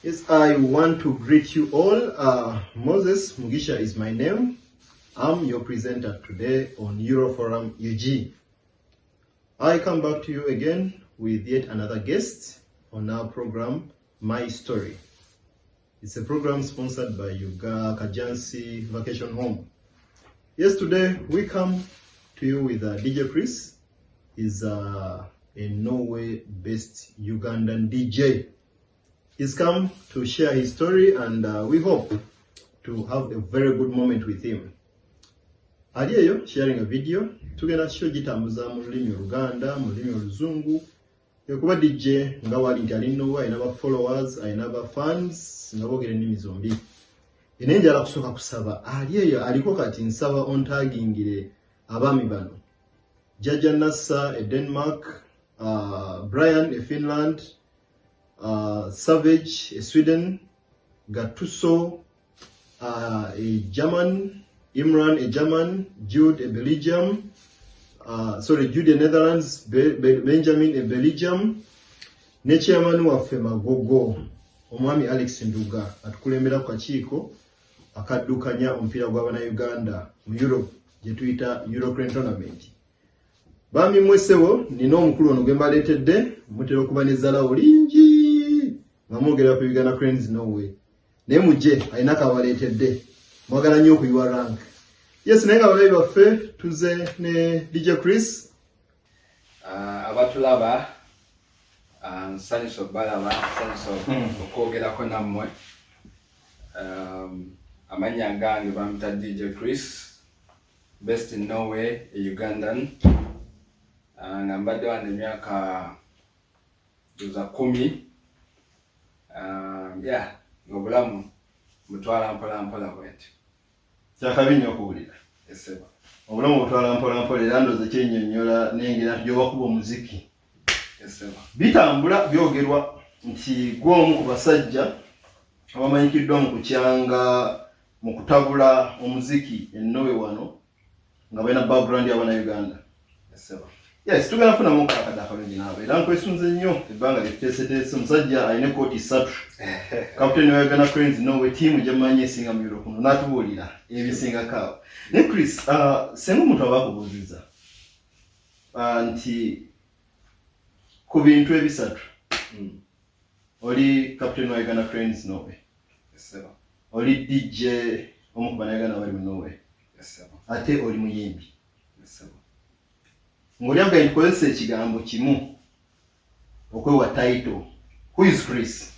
Yes, I want to greet you all. Moses Mugisha is my name. I'm your presenter today on Euroforum UG. I come back to you again with yet another guest on our program, My Story. It's a program sponsored by Kajansi Vacation Home. Yes, today we come to you with DJ Chris. He's a Norway-based Ugandan DJ. He's come to share his story, and we hope to have a very good moment with him. Aliyeyo sharing a video tugenda show gitambuza mu lulimi Uganda, mu lulimi Oluzungu. Kuba DJ nga wali nti ali Norway, alina ba followers, alina ba fans, nga boogera ennimi zombi. Ine njala kusooka kusaba aliyeyo aliko kati nsaba ontagingire abaami bano. Jaja Nassa e Denmark, Brian e Finland, Savage a Sweden, Gattuso a German, Imran a German, Jude a Belgium, Jude a Netherlands, Benjamin a Belgium, ne chairman waffe Magogo omwami Alex Nduga atukulembera ku kakiiko akaddukanya omupiira gw'abaana Uganda mu Europe gye tuyita European Tournament. Bami mwesebo nina omukulu ono gwe mbaleetedde mutera okuba n'ezzala olingi nga mwogera ku Uganda Cranes Norway. Naye mujje alina kabaleetedde mwagala nnyo okuyiwa rank. Yes, naye nga balabi baffe tuze ne DJ Chris. Abatulaba nsanyusa balaba nsanyusa okwogerako nammwe. Amannya gange bamuyita DJ Chris, based in Norway, a Ugandan. Nga mbadde wano emyaka 10. Ng'obulamu butwala mpola mpola bwenti. Kyakabi nnyo okuwulira. Eseba. Obulamu butwala mpola mpola era ndooza kyennyonnyola n'engeri gy'obakuba omuziki. Eseba. Bitambula byogerwa nti gw'omu ku basajja abamanyikiddwa mu kukyanga mu kutabula omuziki ennowe wano nga balina background y'abaana Uganda. Eseba. Yes, tugenda kufuna mu kakada akalungi naawe era nkwesunze nnyo ebbanga lyetuteeseteese omusajja alina ekkooti 3 kapiteni wa Uganda Cranes Norway ttiimu gye mmanyi esinga mu Europe kuno n'atubuulira ebisingako awo. Naye Chris, senga omuntu aba akubuuziza nti ku bintu ebisatu oli kapiteni wa Uganda Cranes Norway, oli DJ omu ku bannayuganda abali mu Norway, ate oli muyimbi. Ng'olyambaye ntukozesa ekigambo kimu okwewa title. Who is Chris?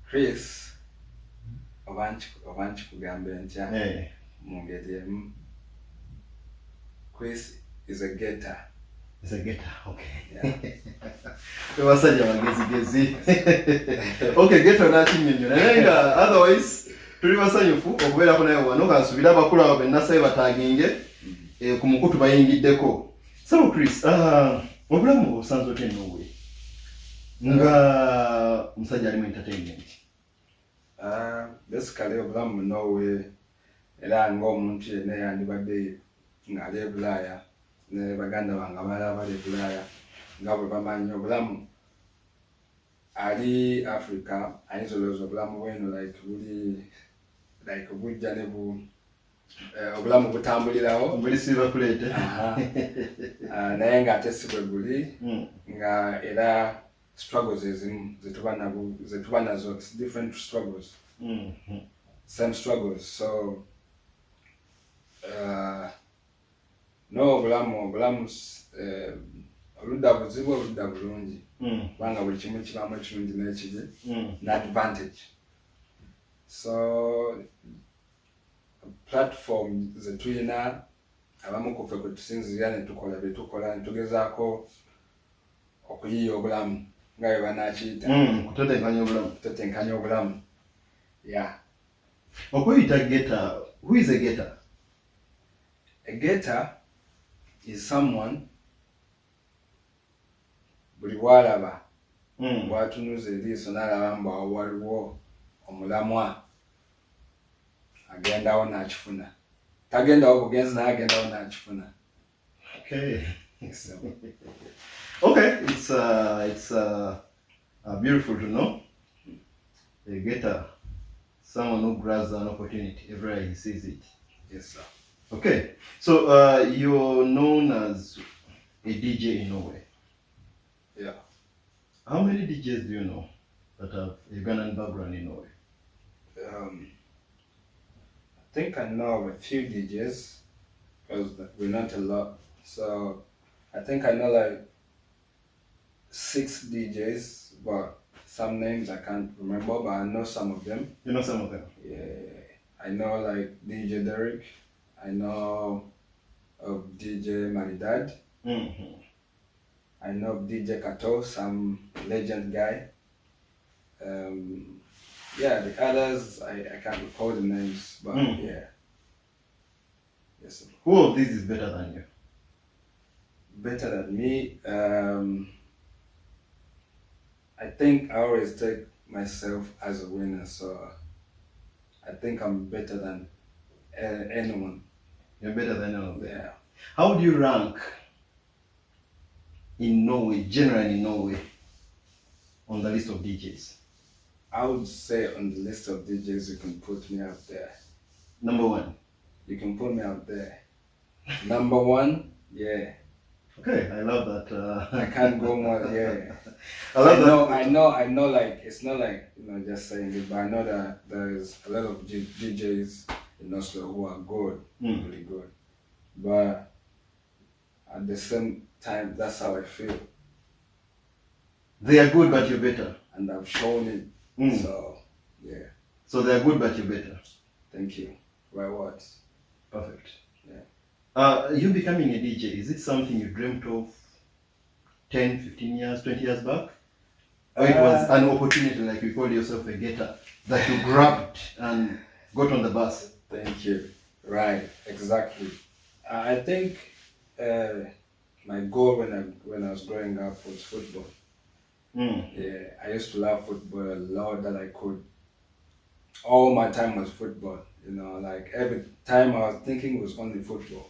Chris obanchi kugambe ntya mu ngeri emu. Chris is a getter. Is a getter, okay. Basajja bagezigezi. Okay, getter nakinnyonnyola naye nga otherwise tuli basanyufu okubeerako naye wano kansubira abakulu abo bennasabe bataginge ku mukutu bayingiddeko. So Chris, obulamu obusanze otya Norway nga musajja ali mu entertainment? Basically obulamu mu Norway era ng'omuntu yenna yandibadde ng'ali e Bulaaya ne baganda bange abalala bali e Bulaaya nga bwe bamanyi obulamu ali Africa ayinza olowooza obulamu bweno like bujja ne obulamu butambulirawo buli silver plate. Naye ng'ate si bwe guli nga era struggles ezimu zetuba nazo, different struggles, same struggles. So no obulamu oludda buzibu oludda bulungi kubanga buli kimu kibamu ekirungi n'ekibi n'advantage. So platform zetulina abamu ku ffe kwe tusinzira ne tukola bye tukola ne tugezaako okuyiiya obulamu nga bwe banaakiyita kutetenkanya obulamu. Okuyita getter, who is a getter? A getter is someone buli bw'alaba bw'atunuza eriiso n'alaba mbu awo waliwo omulamwa agendawo n'akifuna. Tagendawo bugenzi naye agendawo n'akifuna. Okay. Okay, it's beautiful to know. You get someone who grabs an opportunity everywhere he sees it. Yes, sir. Okay, so you're known as a DJ in Norway. Yeah. How many DJs do you know that have Ugandan background in Norway? I think I know of a few DJs because we're not a lot. So I think I know like 6 DJs, but some names I can't remember, but I know some of them. You know some of them? Yeah, I know like DJ Derek. I know of DJ Maridad. Mm-hmm. I know of DJ Kato, some legend guy. Yeah, the others I can't recall the names, but yeah. Yes, sir. Who of these is better than you? Better than me. I think I always take myself as a winner, so I think I'm better than anyone. You're better than all of them. Yeah. How do you rank in Norway, generally in Norway, on the list of DJs? I would say on the list of DJs, you can put me up there. Number one. You can put me up there. Number one, yeah. Okay, I love that. I can't go more, yeah. I love I know, like, it's not like, just saying it, but I know that there's a lot of DJs in Oslo who are good, really good. But at the same time, that's how I feel. They are good, but you're better. And I've shown it, so, yeah. So they are good, but you're better. Thank you. Right words. Perfect. Yeah. You becoming a DJ, is it something you dreamt of 10, 15 years, 20 years back? Or it was an opportunity, like you call yourself a getter, that you grabbed and got on the bus? Thank you. Right, exactly. I think my goal when I was growing up was football. Yeah, I used to love football a lot that I could. All my time was football, like every time I was thinking was only football.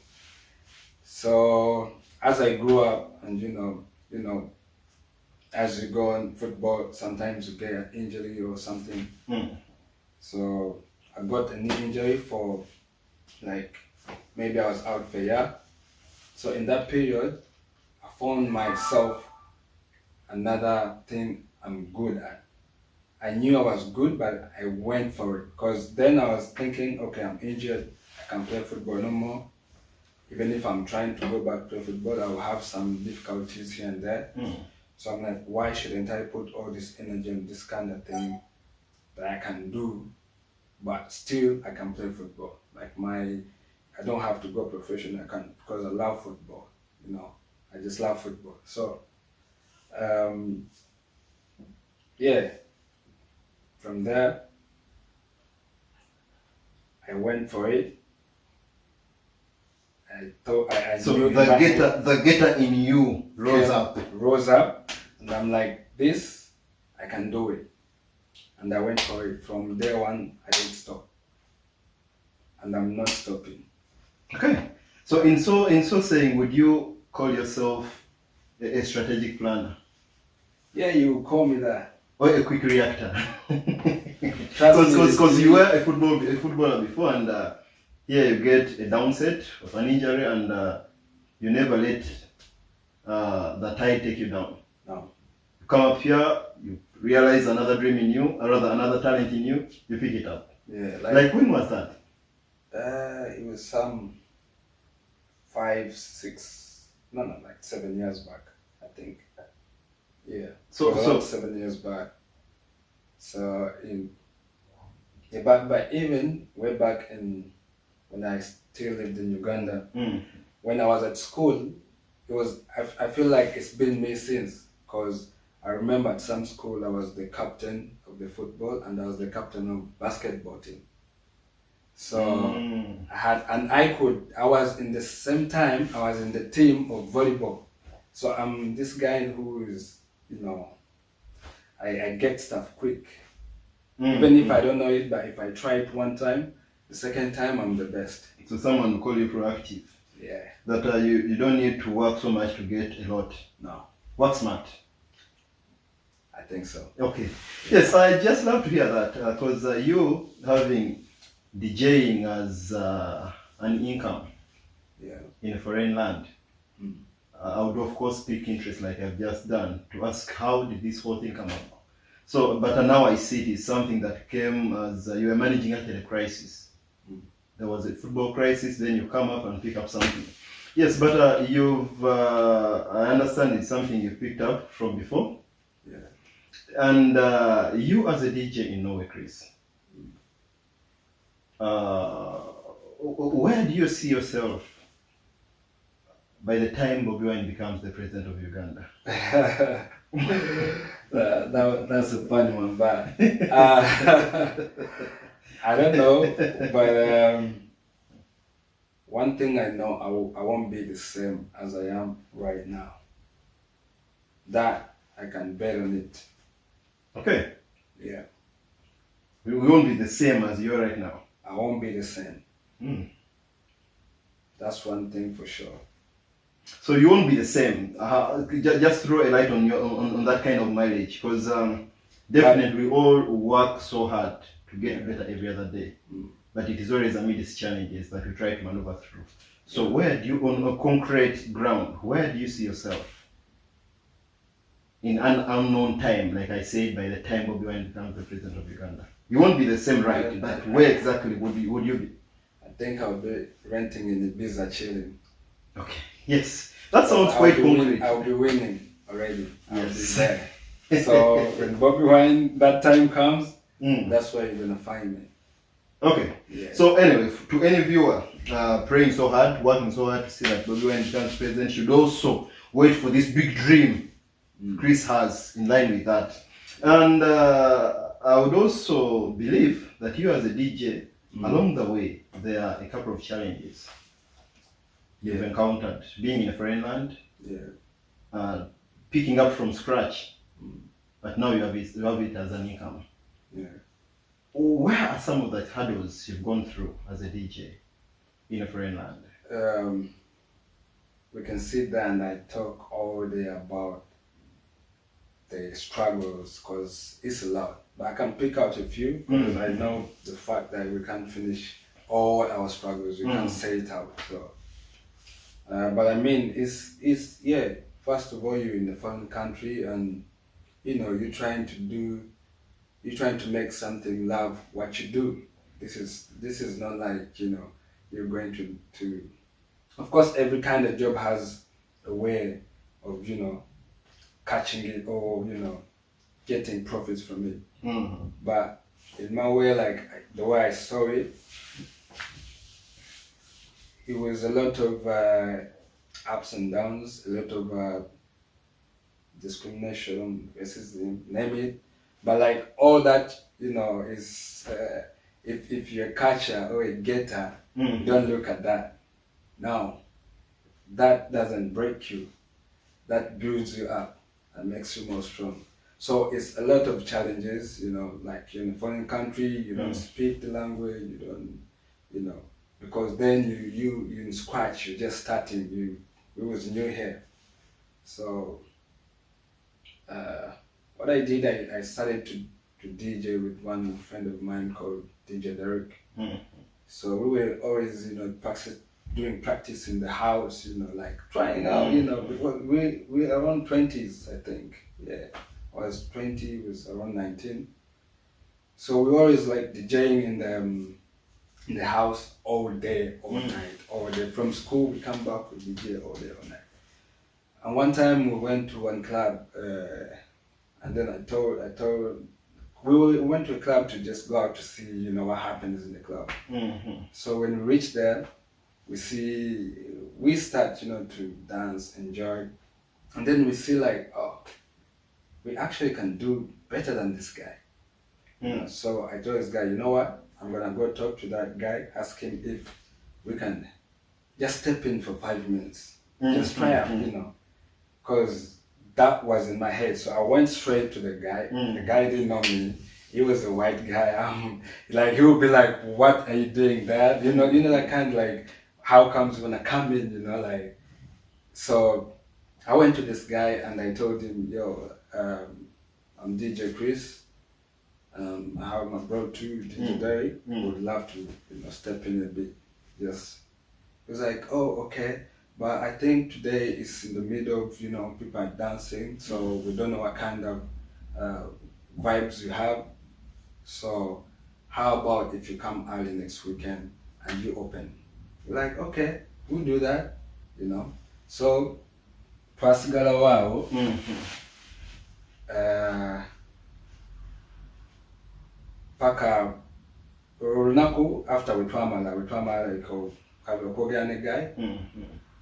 So as I grew up and as you go on football, sometimes you get an injury or something. So I got a knee injury for like maybe I was out for a year. So in that period, I found myself another thing I'm good at. I knew I was good, but I went for it because then I was thinking, okay, I'm injured, I can't play football no more. Even if I'm trying to go back to play football, I will have some difficulties here and there. So I'm like, why shouldn't I put all this energy on this kind of thing that I can do, but still I can play football? Like I don't have to go professional, because I love football. I just love football. So, yeah. From there, I went for it. I thought I So knew the getter in you rose up, and I'm like, this, I can do it. And I went for it. From day one, I didn't stop. And I'm not stopping. Okay. So in so saying, would you call yourself a strategic planner? Yeah, you call me that. Or a quick reactor? Because you were a footballer before, and here you get a downset of an injury, and you never let the tide take you down. No. You come up here, you realize another dream in you, or rather another talent in you, you pick it up. Yeah. Like when was that? It was some 5, 6, like 7 years back, I think. Yeah. So 7 years back. So but even way back when I still lived in Uganda, when I was at school, I feel like it's been me since, because I remember at some school I was the captain of the football and I was the captain of basketball team. So I was in the same time, I was in the team of volleyball. So I'm this guy who is, I get stuff quick. Even if I don't know it, but if I try it one time, the second time I'm the best. So someone will call you proactive. Yeah. That you don't need to work so much to get a lot. No. Work smart. I think so. Okay. Yes, I just love to hear that because you having DJing as an income in a foreign land. I would of course pick interest like I've just done to ask how did this whole thing come about. So, but now I see it is something that came as you were managing after a crisis. There was a football crisis, then you come up and pick up something. Yes, but I understand it's something you picked up from before. Yeah. And you as a DJ in Norway, Chris, where do you see yourself by the time Bobi Wine becomes the president of Uganda? That's a funny one, but I don't know. But one thing I know, I won't be the same as I am right now. That I can bet on it. Okay. Yeah. We won't be the same as you are right now. I won't be the same. That's one thing for sure. So you won't be the same. Just throw a light on that kind of mileage, because definitely we all work so hard to get better every other day. But it is always amidst challenges that we try to maneuver through. So where do you, on a concrete ground, where do you see yourself in an unknown time, like I said, by the time Bobi Wine becomes the president of Uganda? You won't be the same, right? But where exactly would you be? I think I'll be renting in Ibiza, chilling. Okay. Yes. That sounds quite concrete. I'll be winning already. I'll be Yes. there. So when Bobi Wine, that time comes, that's where you're gonna find me. Okay. Yeah. So anyway, to any viewer praying so hard, working so hard to see that Bobi Wine becomes president, should also wait for this big dream Chris has in line with that. And I would also believe that you as a DJ, along the way, there are a couple of challenges you've encountered, being in a foreign land, picking up from scratch, but now you have it as an income. Yeah. Where are some of the hurdles you've gone through as a DJ in a foreign land? We can sit there and I talk all day about the struggles, because it's a lot. But I can pick out a few, because I know the fact that we can't finish all our struggles. We can't say it out. So, but I mean, it's first of all, you're in a foreign country, and you're trying to make something love what you do. This is not like you're going to. Of course, every kind of job has a way of catching it or getting profits from it. But in my way, like the way I saw it, it was a lot of ups and downs, a lot of discrimination, racism, name it. But like all that, is if you're a catcher or a getter, don't look at that. Now, that doesn't break you. That builds you up and makes you more strong. So it's a lot of challenges, like you're in a foreign country, you don't speak the language, you don't, because then you in scratch, you're just starting, it was new here. So what I did, I started to DJ with one friend of mine called DJ Derek. So we were always, doing practice in the house, like trying out, because we around 20s, I think. Yeah, I was 20, was around 19. So we always like DJing in the house all day, all night, all day. From school, we come back, we DJ all day, all night. And one time we went to one club, and then I told we went to a club to just go out to see, what happens in the club. So when we reached there, we start, to dance, enjoy, and then we see like, oh, we actually can do better than this guy. So I told this guy, you know what? I'm gonna go talk to that guy, ask him if we can just step in for 5 minutes, just try out, because that was in my head. So I went straight to the guy. The guy didn't know me. He was a white guy. Like he would be like, "What are you doing there?" That kind of like, how comes when I come in, like. So I went to this guy and I told him, yo, I'm DJ Chris. I have my bro too, DJ Derry. Would love to, step in a bit. Yes. He was like, oh, okay. But I think today is in the middle of, people are dancing, so we don't know what kind of vibes you have. So how about if you come early next weekend and you open? We're like, okay, we'll do that, So twasigala waawo paka olunaku after wetwamala okwogera ne guy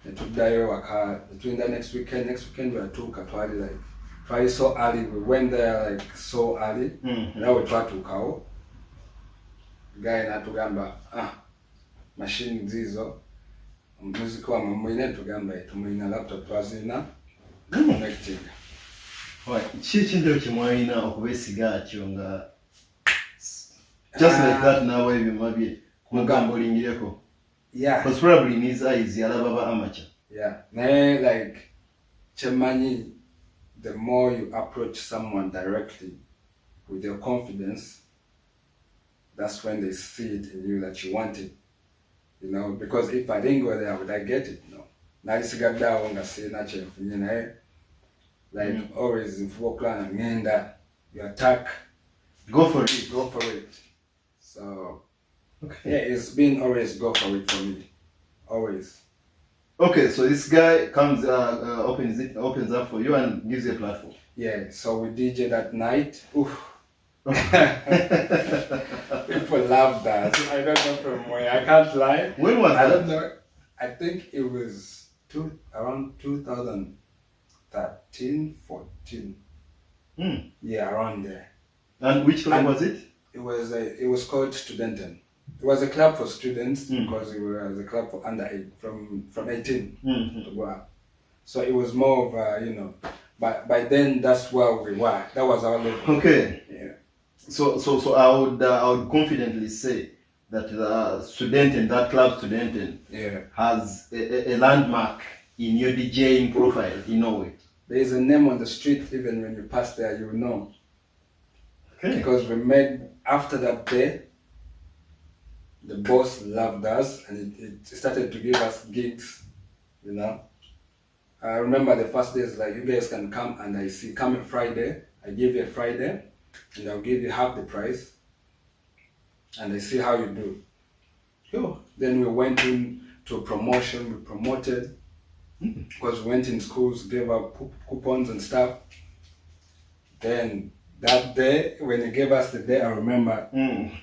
netuddayo waka netuyinda next weekend weyatuuka twali so early, we went there like so early. Era wetwatuukawo guy natugamba machine zizo muziki wamwe muyina, tugamba tumuyina laptop twazina connecting. Ki ekintu kyemwalina okubeesiga atyo nga just like that nawe ebyuma bye mugamba olingireko? Yeah. Because probably in his eyes yalaba ba amateur. Yeah. Naye like chemanyi, the more you approach someone directly with your confidence, that's when they see it in you that you want it. Because if I didn't go there, would I get it? No. Nalisigaddawo nga sirina kyenfunye naye like always in football clan ngenda, you attack, go for it. So okay. Yeah, it's been always go for it for me. Always. Okay, so this guy comes opens up for you and gives you a platform. Yeah, so we DJ that night. Oof. People love that. I don't know from where. I can't lie. When was that? I don't know. I think it was around 2013, 14. Yeah, around there. And which club was it? It was called Studenten. It was a club for students because it was a club for under 8 from 18 to go up. So it was more of but by then that's where we were. That was our level. Okay. Yeah. So I would confidently say that that club Studenten has a landmark in your DJing profile in Norway. There is a name on the street, even when you pass there, you will know. Okay. Because we made, after that day, the boss loved us and it started to give us gigs, I remember the first days, like, you guys can come and I see, come on Friday, I give you a Friday and I'll give you half the price and I see how you do. Sure. Then we went into a promotion, we promoted, because we went in schools, gave out coupons and stuff. Then that day, when they gave us the day, I remember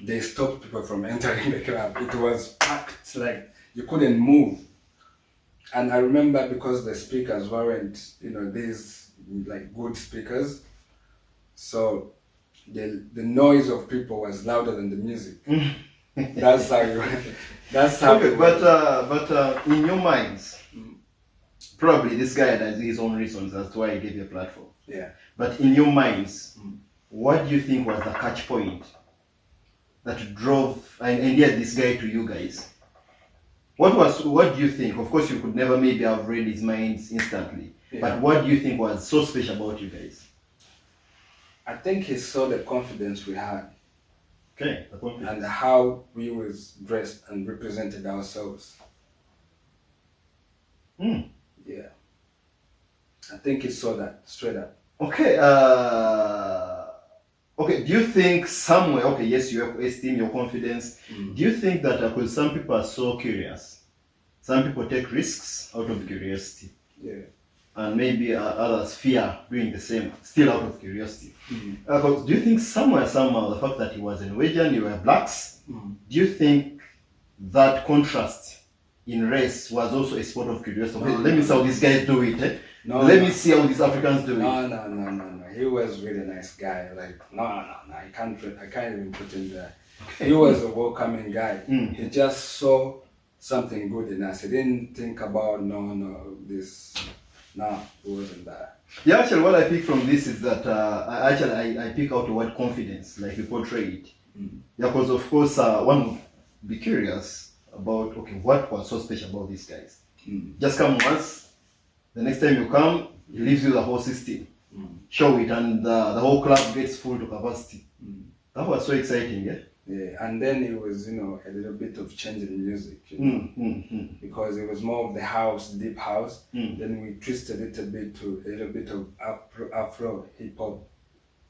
they stopped people from entering the club. It was packed, like you couldn't move. And I remember because the speakers weren't, these like good speakers, so the noise of people was louder than the music. That's how you. That's how. Okay, but in your minds, probably this guy has his own reasons as to why he gave you a platform. Yeah. But in your minds, what do you think was the catch point that drove and yet this guy to you guys? What do you think? Of course, you could never maybe have read his minds instantly, but what do you think was so special about you guys? I think he saw the confidence we had. Okay, the confidence. And how we was dressed and represented ourselves. Yeah. I think he saw that straight up. Okay, do you think somewhere, okay, yes, you have esteem, your confidence. Do you think that because some people are so curious, some people take risks out of curiosity? Yeah. And maybe others fear doing the same, still out of curiosity. Do you think somehow, the fact that he was a Norwegian, you were blacks, do you think that contrast in race was also a sport of curiosity? No, Let me see how these guys do it. Let me see how these Africans do it. No. He was really a nice guy. Like, no. I can't even put him there. Okay. He was a welcoming guy. He just saw something good in us. He didn't think about, this. No, it wasn't that. Yeah, actually, what I pick from this is that I pick out the word confidence, like you portray it. Yeah, because of course, one would be curious about, okay, what was so special about these guys? Just come once, the next time you come, He leaves you the whole system. Show it, and the whole club gets full to capacity. That was so exciting, yeah? Yeah, and then it was, you know, a little bit of change in music, you know, because it was more of the house, deep house. Then we twisted it a little bit of Afro, hip hop,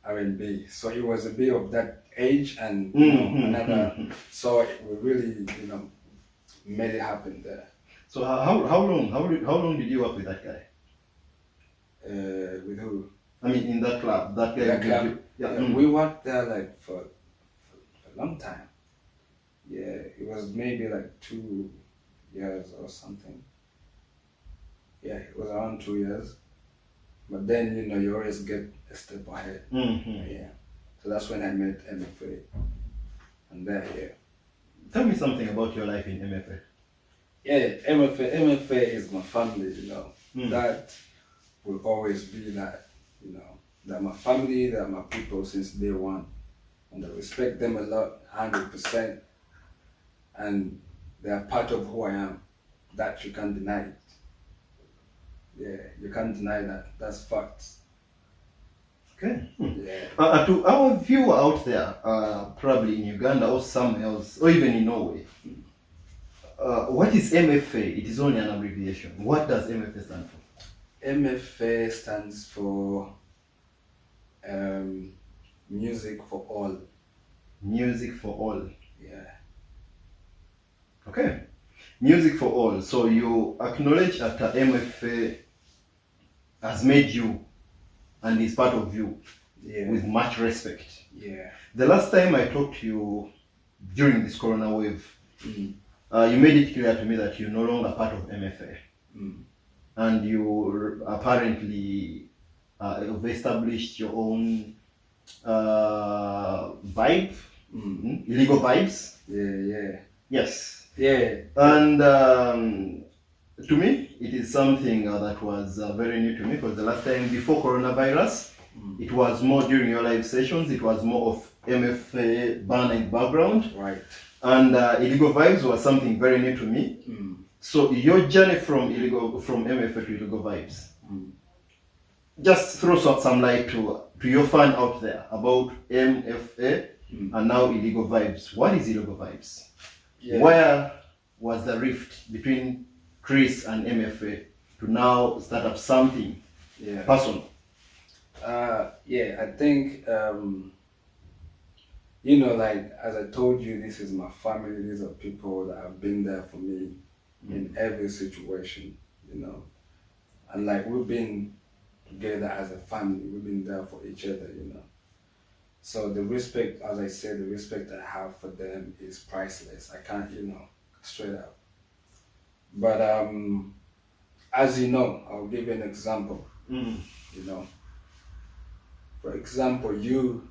R&B. So it was a bit of that age and you know, another. So we really, you know, made it happen there. So how long did you work with that guy? With who? I mean, in that club, that guy. That club. Yeah. We worked there like for a long time. Yeah, it was maybe like 2 years or something. Yeah, it was around 2 years. But then, you know, you always get a step ahead. Yeah. So that's when I met MFA. And there, yeah. Tell me something about your life in MFA. Yeah, MFA is my family, you know. That will always be that, you know. They're my family, they're my people since day one. And I respect them a lot, 100%. And they are part of who I am. That you can't deny it. Yeah, you can't deny that. That's facts. Okay. Yeah. To our viewer out there, probably in Uganda or somewhere else, or even in Norway, what is MFA? It is only an abbreviation. What does MFA stand for? MFA stands for Music for All. Music for All. Yeah. Okay. Music for All. So you acknowledge that MFA has made you and is part of you with much respect. Yeah. The last time I talked to you during this corona wave, you made it clear to me that you're no longer part of MFA. And you apparently have established your own vibe, illegal vibes. Yeah. Yes. Yeah. And to me, it is something that was very new to me, because the last time before coronavirus, it was more during your live sessions, it was more of MFA banner in background. Right. And illegal vibes was something very new to me. So your journey from MFA to illegal vibes, just throw some light to your fan out there about MFA and now illegal vibes. What is illegal vibes? Yeah. Where was the rift between Chris and MFA to now start up something personal? Yeah, I think you know, like as I told you, this is my family. These are people that have been there for me in every situation, you know. And like we've been together as a family. We've been there for each other, you know. So the respect, as I said, the respect I have for them is priceless. I can't, you know, straight up. But as you know, I'll give you an example. You know, for example, you,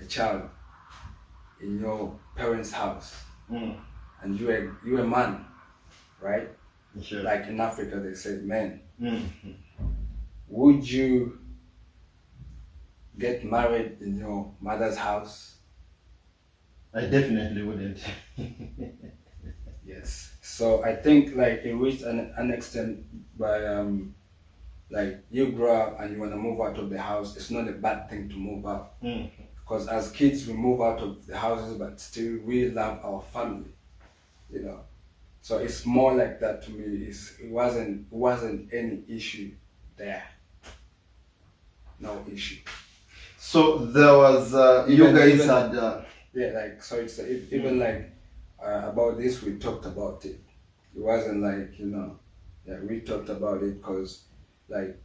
a child, in your parents' house, and you a man, right? Sure. Like in Africa, they say men. Would you get married in your mother's house? I definitely wouldn't. Yes. So I think like it reached an extent by like you grow up and you want to move out of the house. It's not a bad thing to move out, because as kids we move out of the houses, but still we love our family, you know. So it's more like that to me. It wasn't any issue there. No issue. So there was you guys had yeah, like so it's even like about this we talked about it. It wasn't like, you know, yeah, we talked about it because like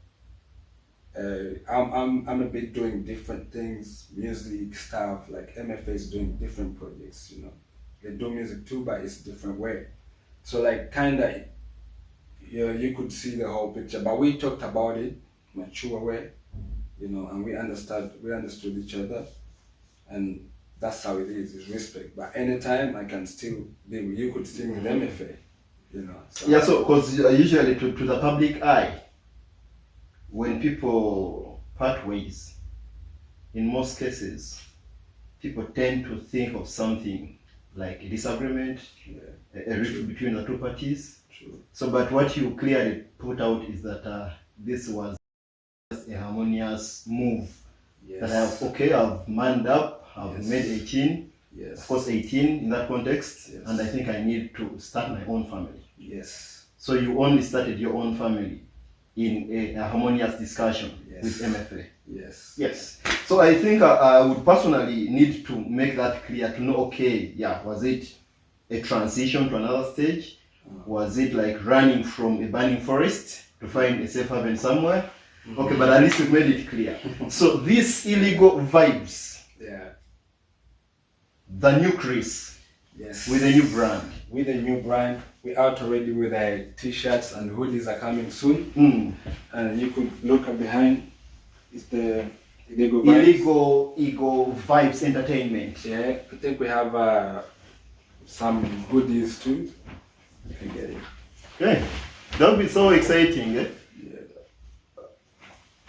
I'm a bit doing different things, music stuff. Like MFA is doing different projects, you know. They do music too, but it's a different way. So like kinda, yeah, you could see the whole picture. But we talked about it mature way, you know, and we understood each other, and that's how it is respect. But anytime I can still be with you, could still with MFA, you know. So. Yeah, so because usually to the public eye, when people part ways, in most cases, people tend to think of something like a disagreement, a rift between the two parties. True. So, but what you clearly put out is that this was just a harmonious move. Yes. That I've manned up, I've Yes. made 18. Yes. Of course, 18 in that context, Yes. and I think I need to start my own family. Yes. So you only started your own family in a harmonious discussion Yes. with MFA. Yes. Yes. So I think I would personally need to make that clear to know, okay, yeah, was it a transition to another stage? Was it like running from a burning forest to find a safe haven somewhere? Okay, but at least we made it clear. So these illegal vibes, Yeah. the new Chris, Yes. with a new brand. With a new brand, we're out already with t-shirts and hoodies are coming soon. And you could look up behind. It's the Illegal Vibes. Illegal Vibes Entertainment. Yeah, I think we have some hoodies too. You can get it. Okay, that would be so exciting. Eh? Yeah.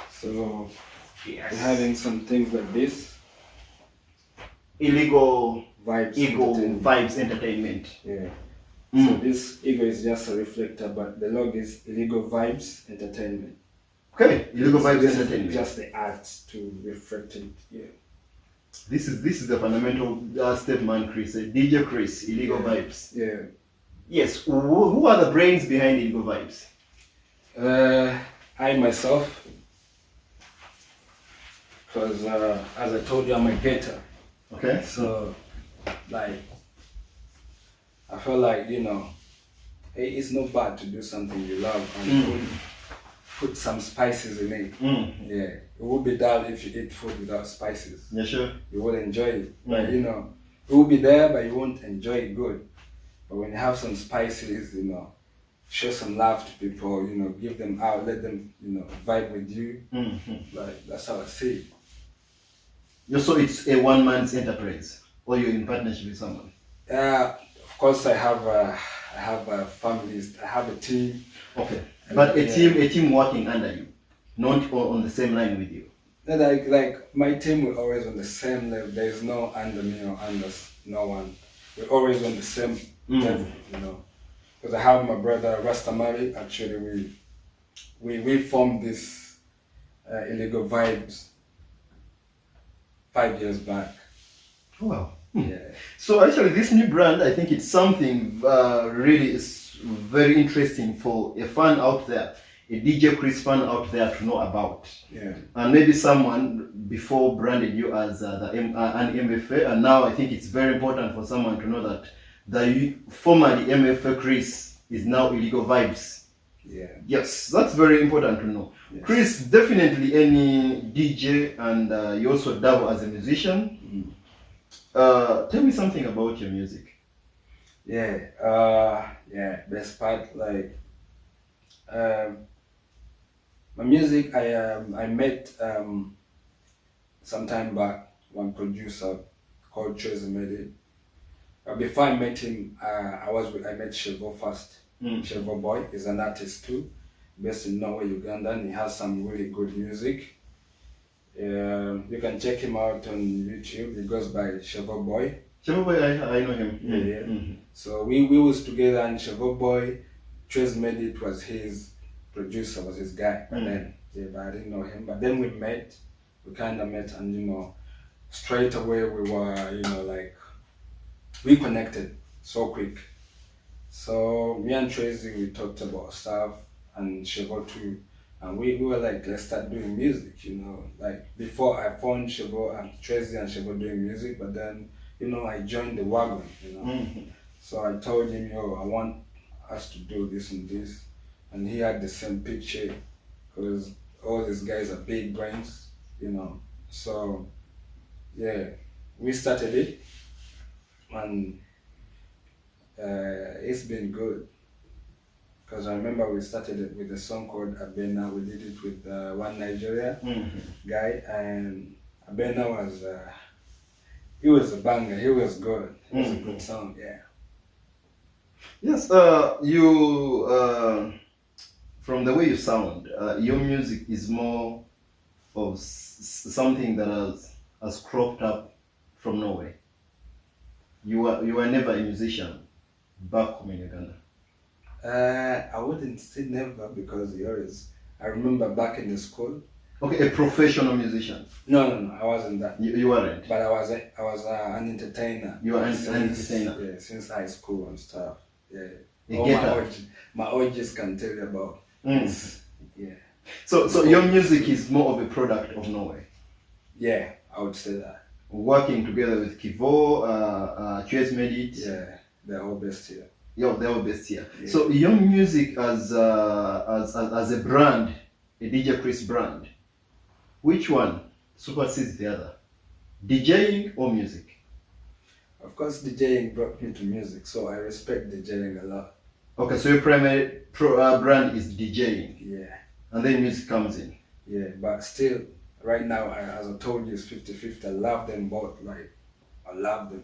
So Yes. we're having some things like this. Illegal Vibes. Vibes Entertainment. Yeah. So this ego is just a reflector, but the log is Illegal Vibes Entertainment. Okay, Illegal Vibes This is Entertainment. just the arts to reflect it. Yeah. This is the fundamental step, man, Chris. DJ Chris, Illegal Vibes. Yeah. Yes. Who are the brains behind Illegal Vibes? I myself, because as I told you, I'm a getter. Okay. So, like, I feel like, it's not bad to do something you love and put some spices in it. Yeah, it would be dull if you eat food without spices. Yeah, sure. You will enjoy it, but it will be there, but you won't enjoy it good. But when you have some spices, show some love to people, give them out, let them, vibe with you. Like, that's how I see it. Yeah, so it's a one man's enterprise, or you're in partnership with someone? Of course, I have families. I have a team. Okay, but a team working under you, not on the same line with you. Like my team, we're always on the same level. There is no under me or under no one. We're always on the same level, Because I have my brother Rastamari. Actually, we formed this Illegal Vibes 5 years back. Wow. Yeah. So actually, this new brand, I think it's something really is very interesting for a fan out there, a DJ Chris fan out there to know about. Yeah. And maybe someone before branded you as an MFA, and now I think it's very important for someone to know that the formerly MFA Chris is now Illegal Vibes. Yeah. Yes, that's very important to know. Yes. Chris, definitely any DJ, and you also dabble as a musician. Tell me something about your music. Yeah. Best part, like, my music. I met some time back one producer called Tracy made it. Before I met him, I met Chevo first. Chevo Boy is an artist too, based in Norway, Ugandan. He has some really good music. You can check him out on YouTube. He goes by Chevo Boy. Chevo Boy, I know him. Yeah. So we was together, and Chevo Boy, Trace made it was his producer, was his guy. But then, but I didn't know him. But then we kind of met, and straight away we were, we connected so quick. So me and Tracy, we talked about stuff, and Chevo too. And we were like, let's start doing music, Like before I found Chevo and Tracy and Chevo doing music, but then, I joined the wagon, So I told him, I want us to do this and this. And he had the same picture, because all these guys are big brains, So, yeah, we started it, and it's been good. Because I remember we started it with a song called Abena. We did it with one Nigeria guy, and Abena was, he was a banger. He was good. It was a good song, yeah. Yes, you, from the way you sound, your music is more of something that has cropped up from Norway. You were never a musician back home in Uganda. I wouldn't say never, because I remember back in the school, Okay, a professional musician. No, I wasn't that. You weren't. But I was an entertainer. You were an entertainer. Yeah, since high school and stuff. Yeah. A All getter. my OGs can tell you about. Yeah. So your music is more of a product of Norway. Yeah, I would say that. Working together with Kivo, Chase made it. Yeah, they're all best here. Yeah, they're all best here. Yeah. So your music as a brand, a DJ Chris brand, which one supersedes the other? DJing or music? Of course, DJing brought me to music, so I respect DJing a lot. Okay, so your primary brand is DJing. Yeah. And then music comes in. Yeah, but still, right now, as I told you, it's 50-50. I love them both. Like, I love them.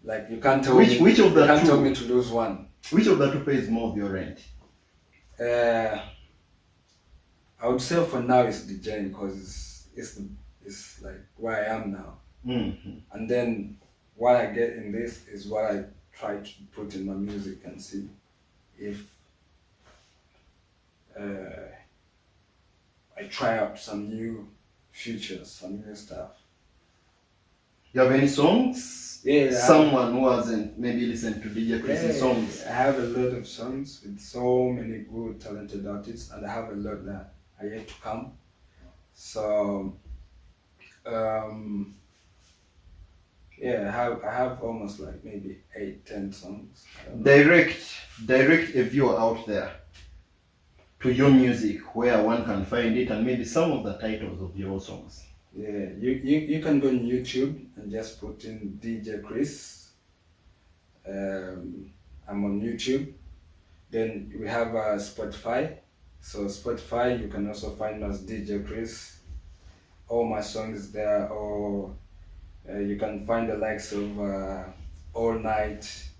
Like, you can't tell me. Which of the you can't two? tell me to lose one. Which of the two pays more of your rent? I would say for now it's DJing because it's like where I am now. Mm-hmm. And then what I get in this is what I try to put in my music and see if I try out some new features, some new stuff. You have any songs? Yeah. Someone who hasn't maybe listened to DJ Chris's songs. I have a lot of songs with so many good, talented artists, and I have a lot that are yet to come. So, yeah, I have almost like maybe 8-10 songs. Direct a viewer out there to your music where one can find it and maybe some of the titles of your songs. Yeah, you can go on YouTube and just put in DJ Chris. I'm on YouTube. Then we have Spotify. So Spotify, you can also find us DJ Chris. All my songs there, or you can find the likes of All Night,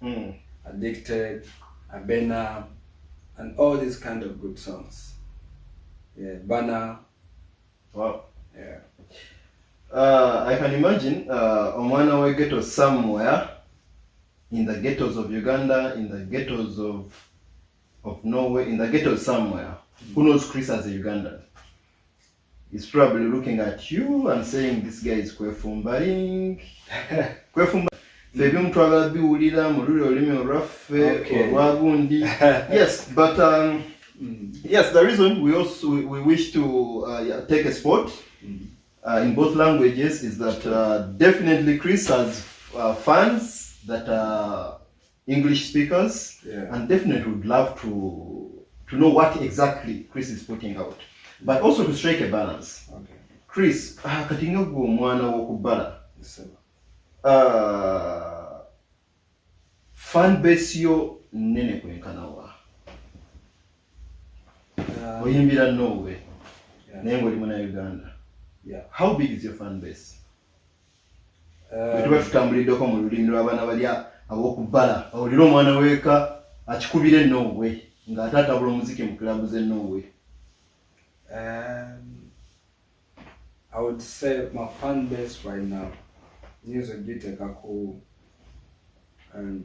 Addicted, Abena, and all these kind of good songs. Yeah, Bana. Wow. Yeah. I can imagine omwana we ghetto somewhere in the ghettos of Uganda, in the ghettos of Norway, in the ghettos somewhere. Who knows Chris as a Ugandan? He's probably looking at you and saying this guy is kwefumbaling. Febyo mtwagala biwulira mu luli olulimi olwaffe olwagundi. Yes, but yes, the reason we wish to take a spot in both languages is that definitely Chris has fans that are English speakers, and definitely would love to know what exactly Chris is putting out, but also to strike a balance. Okay. Chris, katinga gwe omwana w'okubbala. Fan base yo nene kwenkana wa. Oyimbira Norway. Naye ng'oli muna Uganda. Yeah. How big is your fan base? Tuba tutambuliddeko mu lulimi lw'abaana bali ab'okubbala. Awulira omwana w'eka akikubira Norway ng'ate atabula omuziki mu kilabu z'e Norway. I would say my fan base right now is a bit cool, and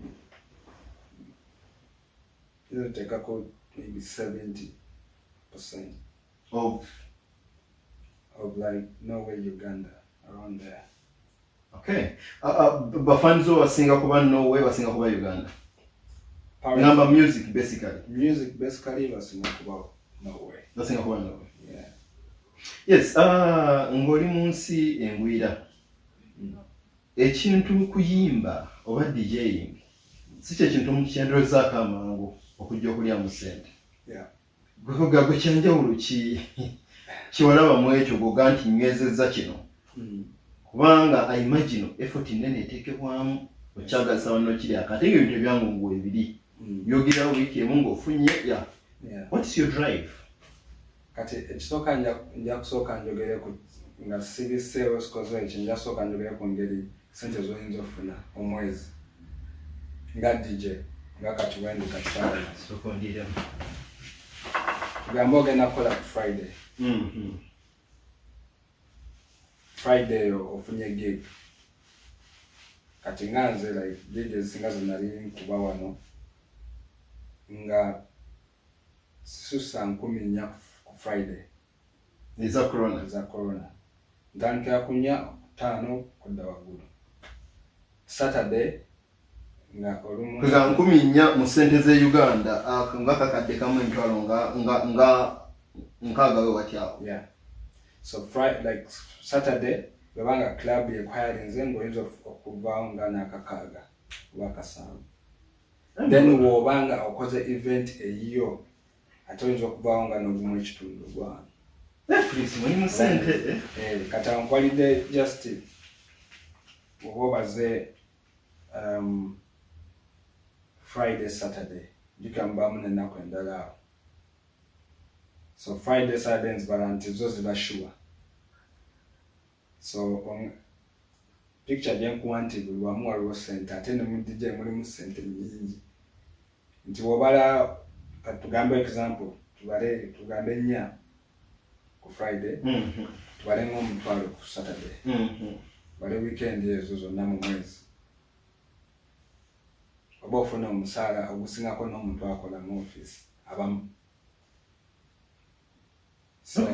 maybe 70% Of like Norway, Uganda, around there. Okay. Bafans who basinga kuba Norway, basinga kuba Uganda. Number music basically. Music basically basinga kuba Norway. Basinga kuba Norway. Yeah. Yes, ng'oli mu nsi engwira. Ekintu kuyimba oba DJing si kye kintu mukyenderezaako amangu okujja okulyamu ssente. Yeah. Gwe kyanjawulo kiwalaba mu ekyo goga nti nywezezza kino. Kubanga I imagine effort nene eteekebwamu okyagasa wano kiri akate ng'ebintu ebyangu ngu ebiri. Byogerawo wiiki emu ng'ofunye. Yeah. What's your drive? Kati ekisooka nja kusooka njogere ku nga sibiseewo sikoze ekyo nja kusooka njogere ku ngeri ssente z'oyinza okufuna omwezi nga DJ nga kati wendi kasala Sokondiremu. Gamba ogenda kukola ku Friday. Friday ofunye gig. Kati nga nze like DJ singa zinali nkuba wano nga sisusa 14 ku Friday. Eza corona. Ntandikira ku 5 kudda waggulu. Saturday nga olumu kuza 14 mu sente ze Uganda nga kakadde kamu emitwalo nga nkagawe watyawo. Yeah. So Friday, like Saturday, wabanga club yekwayalinze ngoyinza okuvaawo nga nakakaaga wakasaamu. Then wobanga okoze event eyiyo ate oyinza okuvaawo nga n'ogumu ekitundu gwana. Please, mulimu sente. Kata nkwalidde just obaze Friday, Saturday. Jikambamu n'ennaku endala awo. So Friday, Saturday nzibala nti zo ziba sure. So picture gyenkuwa nti buli wamu waliwo sente ate ne mu DJ mulimu sente nyingi. Nti wobala tugambe example tugambe 4 ku Friday. Tubale ng'omutwalo ku Saturday. Bale weekend ezo zonna mu mwezi. Oba ofuna omusaala ogusingako n'omuntu akola mu office abamu. So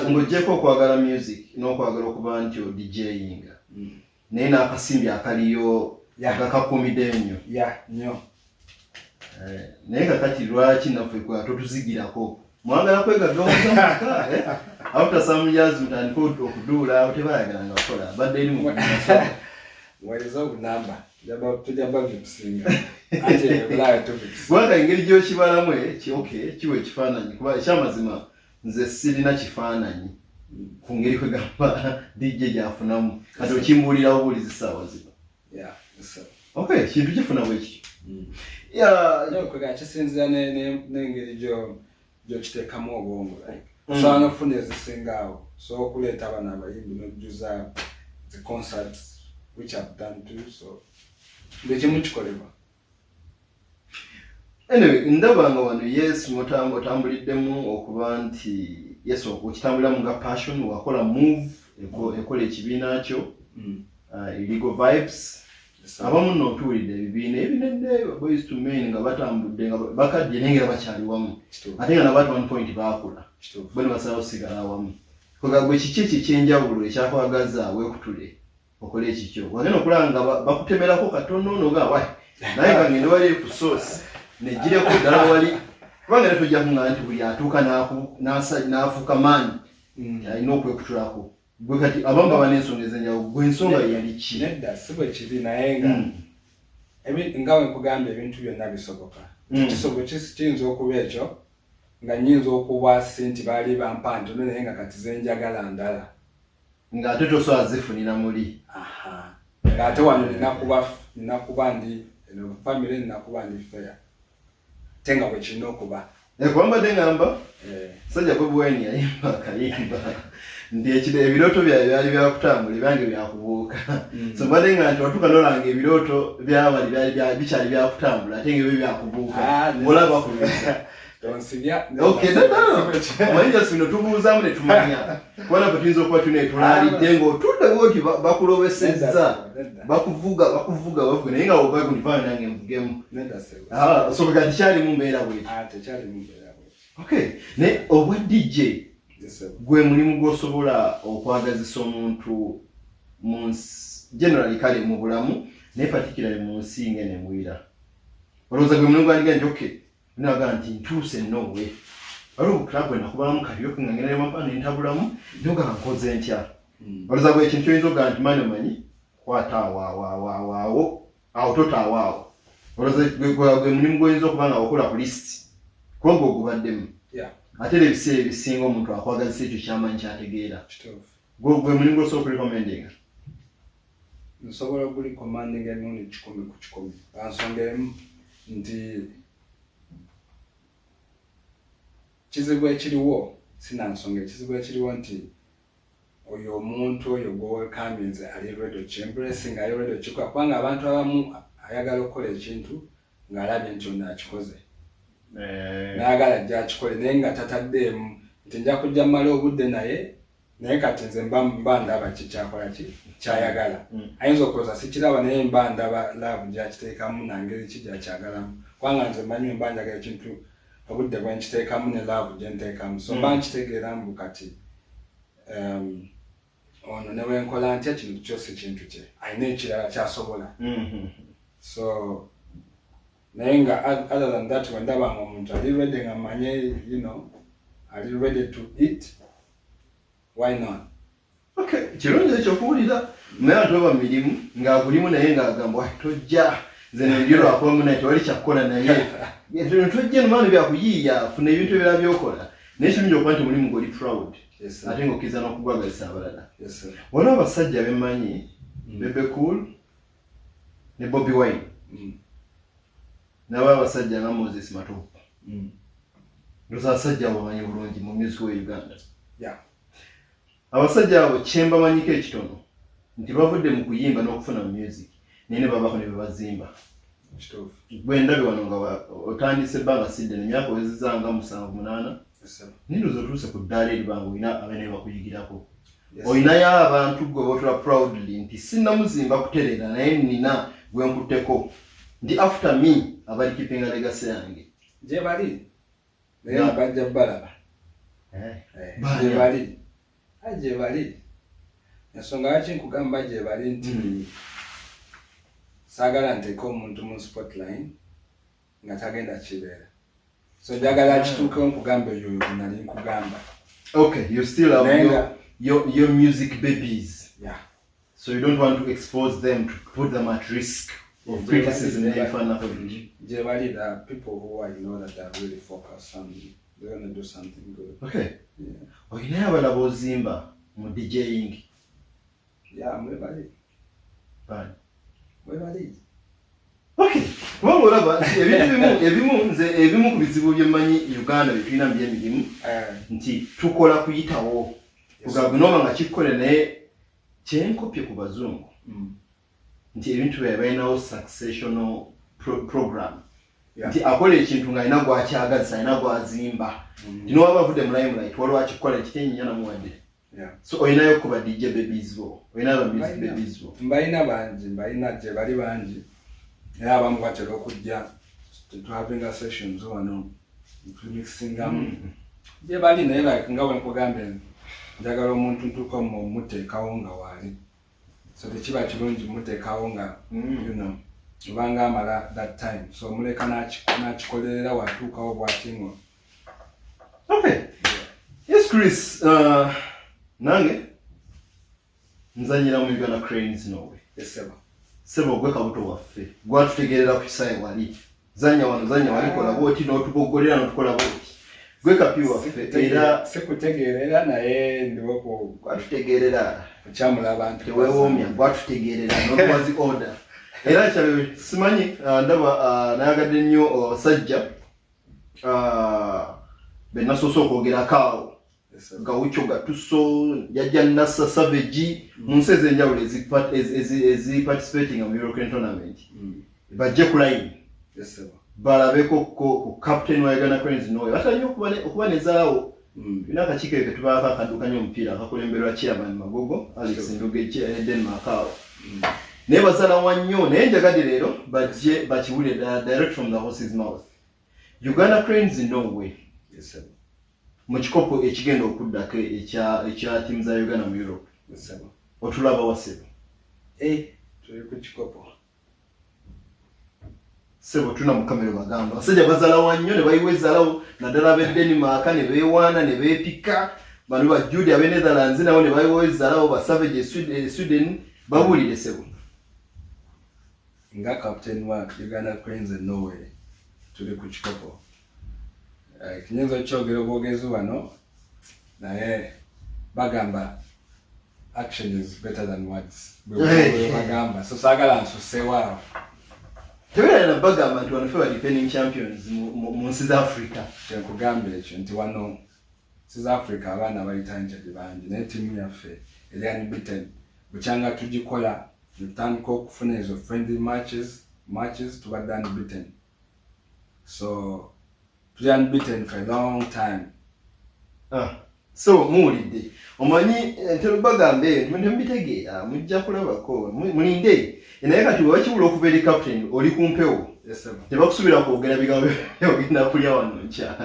ng'ogyeko okwagala music n'okwagala okuba nti o DJinga. Naye n'akasimbi akaliyo agakakumidde ennyo. Nnyo. Naye kakati lwaki naffe totuzigirako? Mwagala kwegaggawaza after some years mutandika okuduula abo tebayagalanga kukola. Badde eri mu waliza ogunamba tujaba vikusinga ate ebulayo tubikusinga. Bwanga engeri gy'okibalamu kiwa ekifaananyi kuba ekyamazima nze sirina kifaananyi ku ngeri kwegamba DJ gyafunamu kati okimbuulira obuulizi ssaawa zino. Okay, kintu kifuna bwekityo. Kwega kisinzira n'engeri gy'okiteekamu obwongo. Osobola n'okufuna ezisinga awo. So okuleeta abana abayimbi n'okujjuza the concerts which I've done too. So ekimu kikolebwa. Anyway, ndabanga wano yes otambuliddemu okuba nti yes okitambuliramu nga passion wakola move ekola ekibiina kyo illegal vibes. Abamu n'otuwulidde ebibiina ebinedde boys to men nga batambudde nga bakadde naye nga bakyali wamu ate nga nabatu one point baakula bwe basalawo sigala wamu. Kugagwe kiki ekyenjawulo ekyakwagaza weekutule okola ekikyo wagenda okulaba nga bakutemerako katono noga wai naye nga ngende wali ku source nejjireko ddala wali kubanga tujja kunga nti buli atuuka n'afuuka maanyi alina okwekutulako. Bwe kati abamu baba n'ensonga ez'enjawulo gwe ensonga yali ki? Nedda si bwe kiri naye nga we nkugambye ebintu byonna bisoboka. Kiyinza okuba ekyo nga nnyinza okuba nti baali bampa ntono naye nga kati zenjagala ndala. Ng'ate tosobola zifunira muli. Ng'ate wano ninakuba ndi family ninakuba ndi fair. Tenga bwe kirina okuba. Kubambadde ngamba sajja Bobi Wine yayimba akayimba nti ebirooto byali byakutambula ebyange byakubuuka. So mbadde nga nti watuuka n'olanga ebirooto byabali bikyali byakutambula ate nga ebyo byakubuuka. Olaba kulwisa. Okay, amayinja sino tubuuzaamu ne tumanya. Kubona bwe tuyinza okuba tunetulaalidde ng'otudde bwoti bakulobesezza bakuvuga naye nga wova kundifaana nange nvugemu. So bwe kati kyalimu mbeera bweti. Okay, naye obwa DJ gwe mulimu gw'osobola okwagazisa omuntu generally kale mu bulamu naye particularly mu nsi ng'ene mwira. Olowooza gwe mulimu gwandiga nti okay naga nti ntuuse Norway. Waliwo club enakubalamu karaoke nga ngenda nemapa nentabulamu ndoga nkoze ntya. Olowooza bwe ekintu kyoyinza okugaa nti mani omanyi kwata awo totaawo. Olowooza gwe mulimu gw'oyinza okuba nga okola ku list kuba gwe ogubaddemu. Ate era ebiseera ebisinga omuntu akwagazisa ekyo ky'amanyi kyategeera. Gwe mulimu gw'osobola okurekomendinga? Nsobola okulikomandinga emirundi 10 ku 10. Ansonga emu nti kizibu ekiriwo sinansonga ekizibu ekiriwo nti oyo omuntu oyo gw'owekambinze ali ready okimpressing ali ready okikola kubanga abantu abamu ayagala okukola ekintu ng'alabye nti ono akikoze n'ayagala ajja akikole naye nga tataddeemu nti nja kujja mmala obudde naye kati nze mba ndaba kikyakola kyayagala. Ayinza okulooza sikiraba naye mba ndaba laavu gyakiteekamu nangeri ki gyakyagalamu kubanga nze mmanyi mba njagala ekintu obudde bwe nkiteekamu ne laavu gye nteekamu so mba nkitegeera mbu kati ono ne bwenkola ntya kintu kyose kintu kye alina ekirala kyasobola so naye nga other than that when ndaba nga omuntu ali ready nga manye ali ready to eat why not. Okay, kirungi ekyo okuwulira naye atoba mirimu ng'akulimu naye ng'agamba tojja nze nendirwa akwamu naye tewali kyakkola naye tojja nomaana byakuyiiya funa ebintu ebirala byokola naye kirungi okuba nti mulimu ng'oli proud ate ng'okkiriza n'okugwagalisa abalala. Waliwo abasajja bemmanyi Bebe Cool ne Bobby Wine nabo abasajja nga Moses Matopu ndoza abasajja abo bamanyi bulungi mu music wa Uganda. Abasajja abo kyembamanyiko ekitono nti bavudde mu kuyimba n'okufuna mu music naye ne babako ne bebazimba. Gwe ndabye wano nga otandise ebbanga sidde emyaka wezizanga 7-8 nindoza otuuse ku ddaala eribanga olina abaana bakuyigirako olinayo abantu gwe botula proudly nti sinnamuzimba kuterera naye nina gwe nkutteko nti after me abali kipinga legacy yange gye bali naye bajja balaba gye bali ensonga lwaki nkugamba gye bali nti saagala nteeka omuntu mu spotline nga tagenda kibeera so njagala kituukewo nkugambe eyo nali nkugamba. Okay, you still have your music babies. So you don't want to expose them, to put them at risk of criticism. There are people who I know that are really focused and they're going to do something good. Okay. Oh, you never have a Zimba on DJing. Mwebali. Bad. Mwebali. Okay. Well, whatever. Ebimu ku bizibu byemmanyi Uganda bitulina by'emirimu nti tukola kuyitawo kugagunoma nga kikkole naye kyenkopye ku bazungu nti ebintu bye balinawo successional program nti akola ekintu ng'alina gwakyagazisa alina gwazimba nti waba avudde mu limelight waliwo akikola ekitenyinya namuwadde so olinayo kuba DJ babies bo olina aba music babies bo. Mbalina bangi mbalina gye bali bangi era abamu batera okujja tuhavinga sessions wano tumixingamu gye bali naye nga bwe nkugambe njagala omuntu ntuuka muteekawo nga waali so tekiba kirungi muteekawo nga obanga amala that time so muleka n'akikolerera watuukawo bwatingo. Okay. Yes, Chris. Nange nzanyira mu Uganda Cranes Norway. Sebo gwe kabuto waffe gwatutegerera ku kisayi wali zanya wali kola boti n'otubogolera n'otukola boti gwe kapi waffe era sekutegerera naye ndiwo gwatutegerera kukyamula abantu tewewoomya gwatutegerera n'otwazi order era kyalo simanyi ndaba nayagadde nnyo abasajja benasoose okwogerako awo Gaucho Gatuso, Yajja Nassa Savage, mu nsi ez'enjawulo ezi-participating mu European tournament. Bajje ku line. Balabeko ku captain wa Uganda Cranes Norway. Batanyo okuba nezaawo. Bina akakiiko ke tubaako akaddukanya omupiira akakulemberwa chairman Magogo, Alex Nduge Denmark awo. Naye basalawo nnyo naye njagadde leero bajje bakiwulire direct from the horse's mouth. Uganda Cranes Norway. Mu kikopo ekigenda okuddako ekya tiimu za Uganda mu Europe. Otulaba wasebo. Tuli ku kikopo. Sebo tuna mukamero bagamba. Basajja bazalawo nnyo ne bayiwezaalawo naddala ab'e Denmark ne beewaana ne beepika. Bano ba Jude ab'e Netherlands nabo ne bayiwezaalawo ba Savage Sweden babuulire sebo. Nga captain wa Uganda Cranes Norway tuli ku kikopo. Kinyenzo kyogero bwogezi wano naye bagamba action is better than words. Bagamba so saagala nsuseewaawo. Tebera na bagamba nti wano ffe defending champions mu nsi za Africa. Kyenkugamba ekyo nti wano nsi za Africa abaana bayitanja bangi naye ttiimu yaffe eri unbeaten. Bukyanga tugikola tutandika okufuna ezo friendly matches tubadde unbeaten. So we are unbeaten for a long time. So muwulidde omanyi terubagambe mbitegeera mujja kulabako mulinde naye kati webakibula okuva eri captain oli kumpewo tebakusubira kwogera bigambo ogenda kulya wano nkya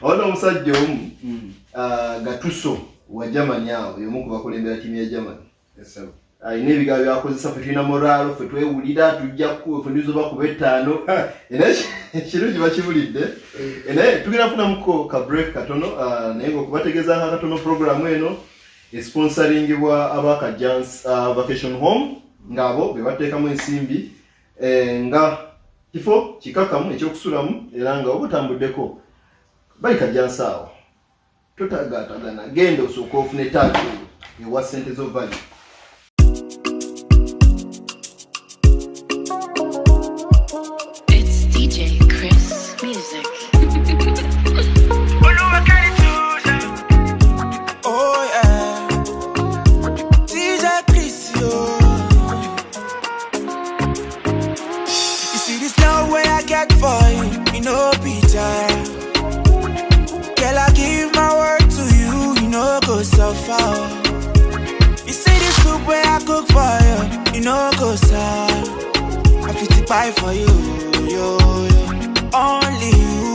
olina omusajja omu Gatuso wa Germany awo y'omu ku bakulembera ttiimu ya Germany alina ebigambo byakozesa ffe tulina moraalo ffe twewulira tujja ffe ndizoba kuba 5 era ekirungi bakibulidde naye tugenda kufunamuko ka break katono naye ng'okubategeeza katono programu eno esponsoringibwa abaka Jans Vacation Home ng'abo be bateekamu ensimbi nga kifo kikakamu ekyokusulamu era nga oba otambuddeko bali kajjansi awo totagaatagana genda osooka ofune taagi ewa ssente z'ovali. It's DJ Chris Music. Oh yeah, DJ Chris, yo. You see this love way I get for you, know Peter. Girl, I give my word to you, know go so far. You see this soup way I cook for you, know go sour. I fit to buy for you, yo, only you.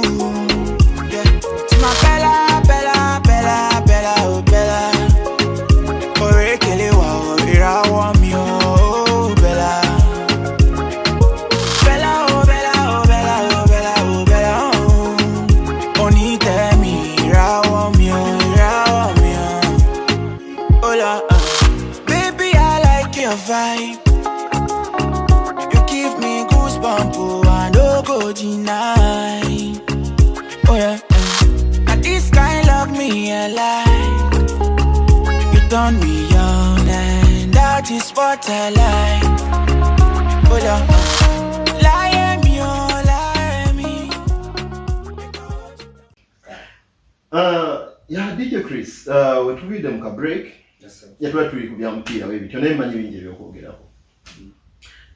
Yeah, to my Bella, Bella, Bella, Bella, oh Bella. Orekele wa orira wa mi oh Bella. Bella, oh Bella, oh Bella, oh Bella, oh Bella, oh. Oni temi ra wa mi oh. Hola, baby, I like your vibe. You give me goosebumps, oh, I no go deny. Oh yeah, and this kind love me alive. You turn me on, and that is what I like. Oh yeah, lie me, oh, lie me. Yeah, DJ Chris, wetuwidde mu ka break yatuba tuli ku bya mupiira w'ebityo naye mmanyi bingi ebyokwogerako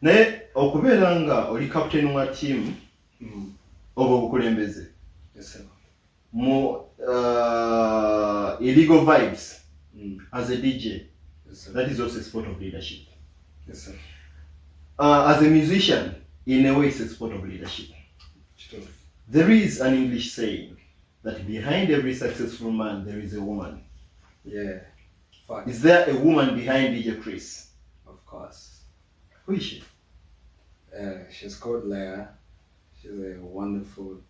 naye okubeera nga oli captain wa team oba obukulembeze mu illegal vibes as a DJ, that is also a sport of leadership. As a musician, in a way it's a sport of leadership. There is an English saying that behind every successful man there is a woman. Yeah. Fact. Is there a woman behind DJ Chris? Of course. Who is she? She's called Leah. She's a wonderful,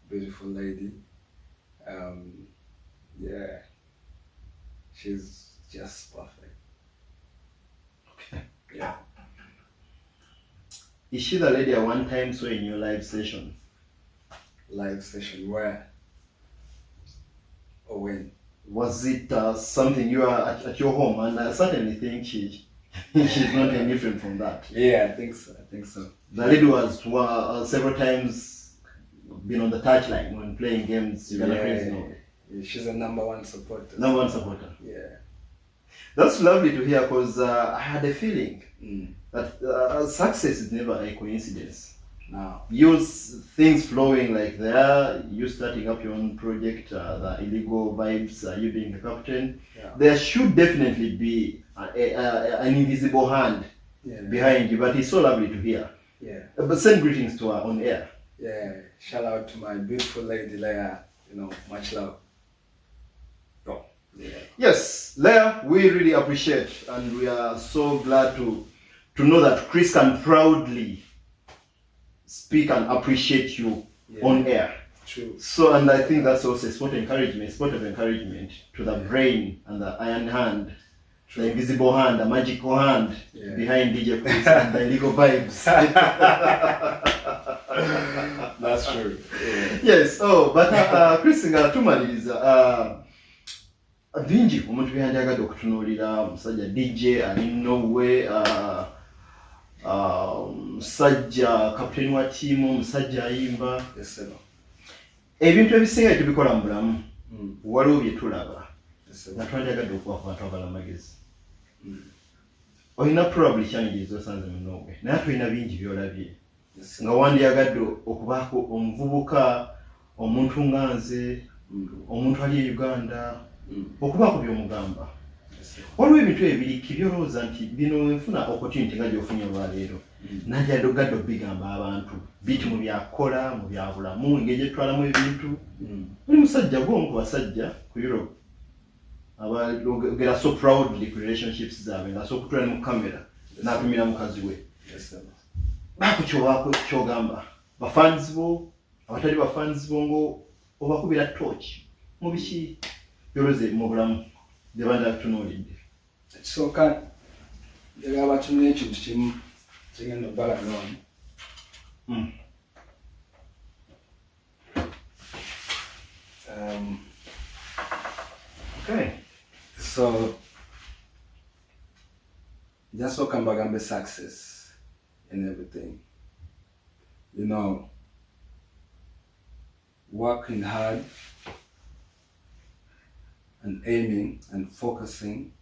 beautiful lady. Yeah. She's just perfect. Okay. Yeah. Is she the lady I one time saw in your live session? Live session where? Or when? Was it something you are at your home? And I certainly think she's not any different from that. Yeah, I think so. The lady was several times been on the touchline when playing games. Yeah, she's a number one supporter. Number one supporter. Yeah. That's lovely to hear because I had a feeling that success is never a coincidence. No. Things flowing like they are, you starting up your own project, the illegal vibes, you being the captain. Yeah. There should definitely be an invisible hand behind you, but it's so lovely to hear. Yeah. But send greetings to her on air. Yeah. Shout out to my beautiful lady Leah. Much love. Oh. Yeah. Yes, Leah, we really appreciate and we are so glad to know that Chris can proudly speak and appreciate you on air. True. So, and I think that's also a sport of encouragement to the brain and the iron hand, the invisible hand, the magical hand behind DJ Chris and the illegal vibes. That's true. Yeah. Yes. Oh, but Chris nga tumaliriza bingi omuntu byanjagadde okutunuulira omusajja DJ ali Norway, musajja captain wa team, musajja ayimba. Yes, sir. Ebintu ebisinga tubikola mu bulamu waliwo bye tulaba nga twanjagadde okuba ku bantu abala amagezi. Olina probably challenges osanze mu Norway naye tulina bingi byolabye nga wandyagadde okubaako omuvubuka, omuntu nga nze, omuntu ali e Uganda, okubaako by'omugamba waliwo ebintu ebiri kibyolowooza nti bino nfuna opportunity nga gy'ofunye olwaleero najjadde ogadde obigamba abantu biti mu byakola mu byabulamu engeri gyetwalamu ebintu oli musajja gwomu ku basajja ku Europe abalogera so proudly ku relationships zaabwe ng'asobola okutwala mu kamera n'apimira mukazi we baako kyogamba bafanzi bo abatali bafanzi bo ngo obakubira torch mu biki byoloze mu bulamu bye banda tunuulidde ekisooka njagala batunula ekintu kimu kigenda obbala noonu okay so jasooka mbagambe success in everything, you know, working hard and aiming and focusing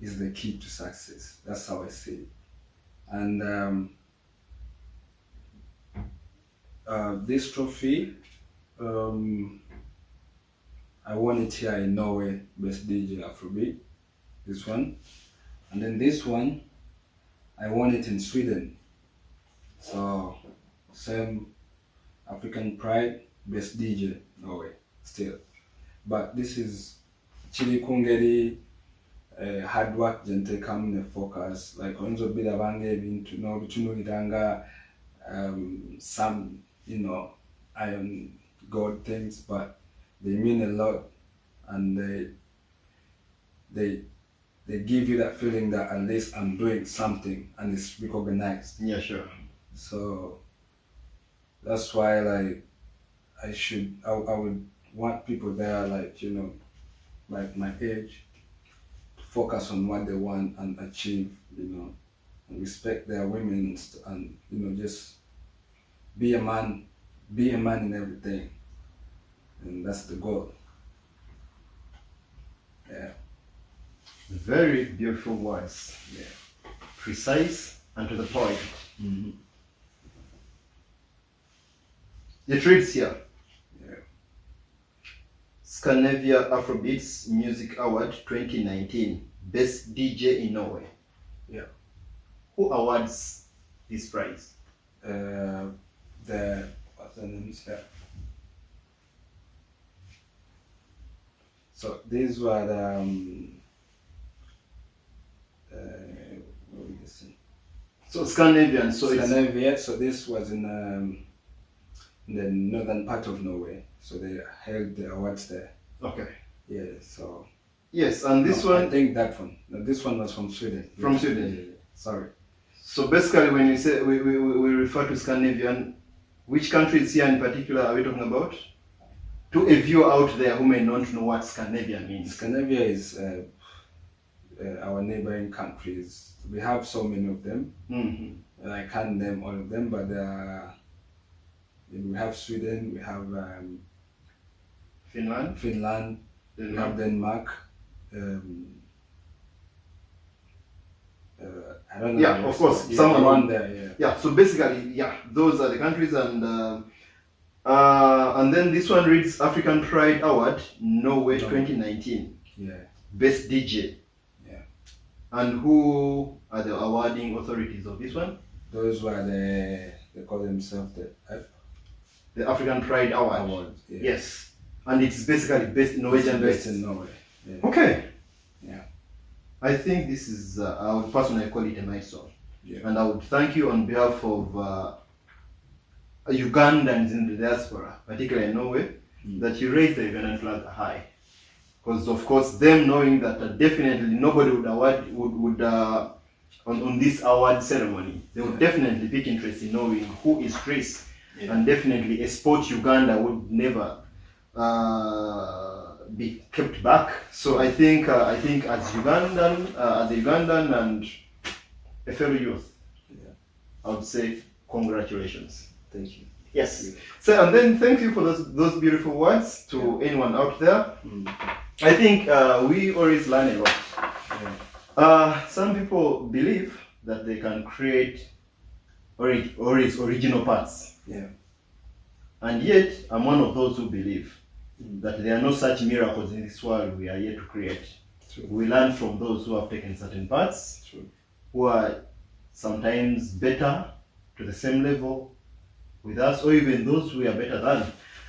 is the key to success. That's how I see it. And this trophy, I won it here in Norway, Best DJ Afrobeat, this one. And then this one, I won it in Sweden. So, same African Pride, Best DJ, Norway, still. But this is Chili Kungeri, hard work, gente come in focus. Like, onzo bida bange bintu no bitunulitanga, some, you know, iron gold things, but they mean a lot, and they give you that feeling that at least I'm doing something and it's recognized. Yeah, sure. So that's why, like, I would want people there, like, you know, like my age, to focus on what they want and achieve, you know, and respect their women and you know, just be a man in everything. And that's the goal. Yeah. Very beautiful words. Yeah. Precise and to the point. Mm-hmm. The trades here. Yeah. Scandinavia Afrobeats Music Award 2019. Best DJ in Norway. Yeah. Who awards this prize? What's the name is that? So these were the what we say? So Scandinavian. So Scandinavia. So this was in the northern part of Norway. So they held the awards there. okay. Yeah. So Yes, and this no, I one think that one. No, this one was from Sweden. From Yeah, Sweden. yeah, yeah. Sorry. So basically, when we say we refer to Scandinavian, which countries here in particular are we talking about? To a viewer out there who may not know what Scandinavian means. Scandinavia is our neighboring countries. We have so many of them. Mm-hmm. And I can't name all of them, but we have Sweden, we have Finland, Finland, we have Denmark. I don't know. Yeah, of course, Yeah, some around there. Yeah. Yeah, so basically, yeah, those are the countries, and then this one reads African Pride Award, Norway 2019, Yeah. Best DJ. Yeah. And who are the awarding authorities of this one? Those were they call themselves The African Pride Award. Award. Yeah. Yes, and it's basically best Norwegian Best best. in Norway. Yeah. Okay. Yeah. I think this is, I would personally call it a milestone. Yeah. And I would thank you on behalf of Ugandans in the diaspora, particularly in Norway, that you raised the Ugandan flag high. Because of course, them knowing that definitely nobody would award on this award ceremony, they would definitely take interest in knowing who is Chris, and definitely a sport Uganda would never be kept back. So I think as Ugandan, as a Ugandan and a fellow youth, I would say congratulations. Thank you. Yes. So and then thank you for those beautiful words to anyone out there. I think we always learn a lot. Yeah. Some people believe that they can create original parts. Yeah. And yet, I'm one of those who believe that there are no such miracles in this world we are yet to create. True. We learn from those who have taken certain paths, True. who are sometimes better to the same level with us, or even those who are better than.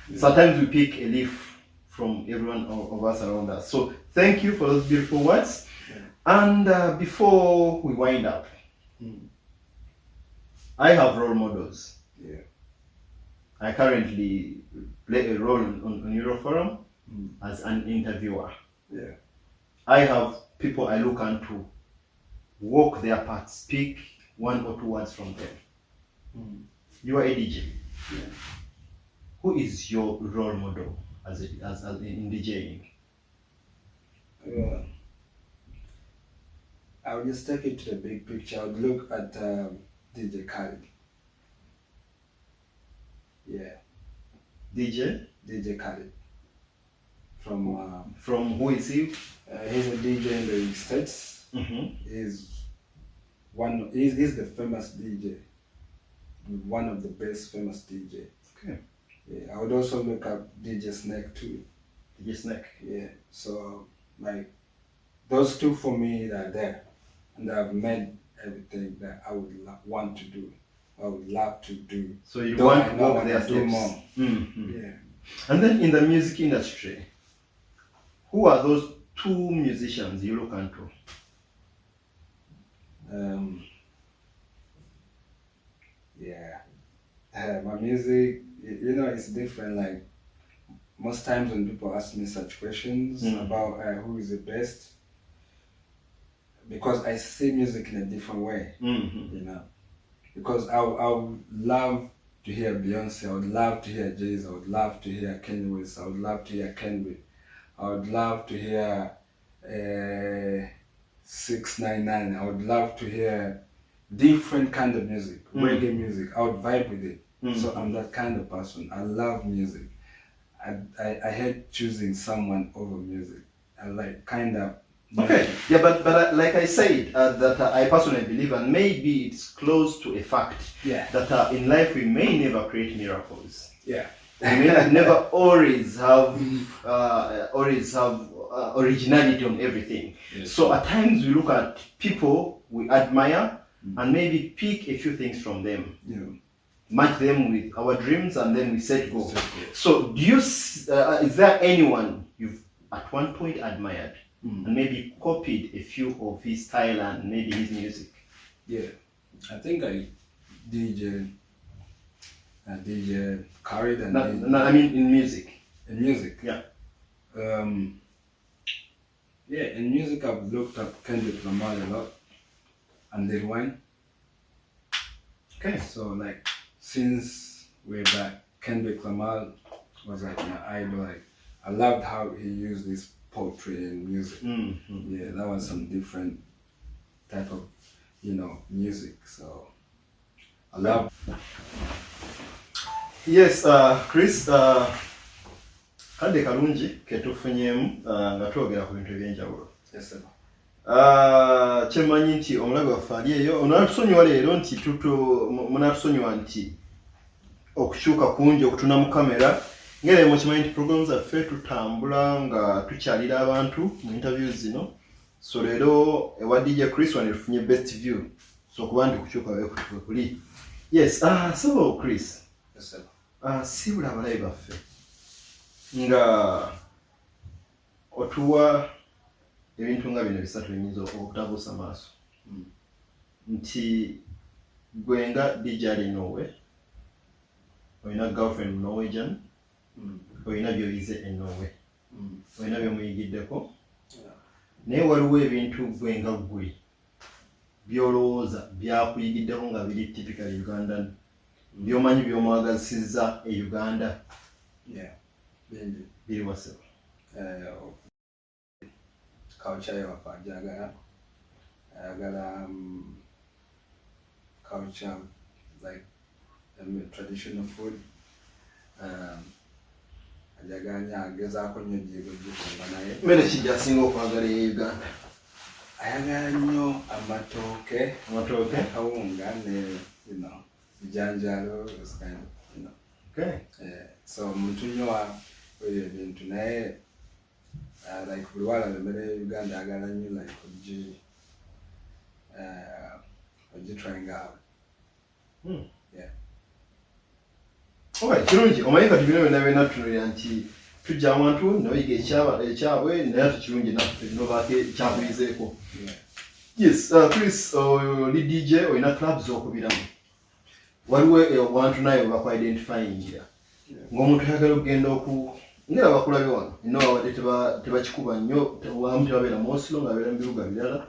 Yeah. Sometimes we pick a leaf from everyone of us around us. So thank you for those beautiful words. Yeah. And before we wind up, I have role models. Yeah. I currently play a role on Euroforum as an interviewer. Yeah. I have people I look unto, walk their path, speak one or two words from them. You are a DJ. Yeah. Who is your role model as in DJing? I would just take it to the big picture. I would look at DJ Khaled. Yeah. DJ Khaled. From who is he? he's a DJ in the States. He's the famous DJ. One of the best famous DJ. Okay. Yeah. I would also look up DJ Snake too. DJ Snake. Yeah. So like those two for me are there, and I've made everything that I would want to do. I would love to do. So you Though want I to know walk I their wanna do steps. more. Yeah. And then in the music industry, who are those two musicians you look unto? My music, it's different. Like most times when people ask me such questions about who is the best, because I see music in a different way, because I would love to hear Beyonce, I would love to hear Jay-Z, I would love to hear Kanye West, I would love to hear Kendrick, I would love to hear 6ix9ine, I would love to hear different kind of music, reggae music. I would vibe with it. So I'm that kind of person. I love music. I hate choosing someone over music. I like kind of. Okay. Yeah, but like I said, that I personally believe, and maybe it's close to a fact, that in life we may never create miracles. Yeah. We may never always have originality on everything. Yes. So at times we look at people we admire and maybe pick a few things from them, match them with our dreams, and then we set go. So do you? Is there anyone you've at one point admired and maybe copied a few of his style and maybe his music? Yeah, I think I DJ Khaled and No, I mean in music. In music. Yeah. In music I've looked up Kendrick Lamar a lot and Lil Wayne. Okay. So like since way back, Kendrick Lamar was like my idol. Like I loved how he used his poetry and music. Yeah, that was some different type of music. So I love. Yes, Chris, kade kalungi ketufunyemu nga twogera ku bintu ebyenjawulo. Yes, sir. Kyemanyi nti omulabe waffe ali eyo onaatusonyiwa leero nti munaatusonyiwa nti okukyuka kungi okutuna mu kamera ngere mukimanyi nti programs zaffe tutambula nga tukyalira abantu mu interviews zino. So leero ewa DJ Chris wano tufunye best view, so kuba nti kukyuka we kuli. Yes, so Chris, yes, sir. Sibula abalabe baffe nga otuwa ebintu nga bino bisatu binyinza okutabuusa maaso nti gwe nga DJ ali Norway, olina girlfriend Norwegian, olina by'oyize e Norway, olina by'omuyigiddeko, naye waliwo ebintu gwe nga gwe by'olowooza byakuyigiddeko nga biri typical Ugandan, by'omanyi by'omwagasizza e Uganda. Biri waseba culture yawaffe ayagala culture like traditional food, agezaako nnyo gifunga naye mmere ki gy'asinga okwagala e Uganda? ayagala nnyo amatooke, akawunga ne bijanjaalo, those kind of, Okay. so muntu nnyo oyo ebintu naye like buli wala lemere Uganda agala nnyo like ogitrying out. Yeah. Okay, kirungi omanyi kati bino byonna byonna tutunuulira nti tujja awantu nabayiga ekyabwe naye ate kirungi naffe nobaako ekyakuyizeeko. Yes, Chris, oli DJ olina clubs okubiramu. Waliwo abantu naye bakwa-identifyingira ng'omuntu ayagala okugenda ngera bakulabye wano nno babadde tebakikuba nnyo wamu tebabeera mu Oslo ng'abeera mu bibuga birala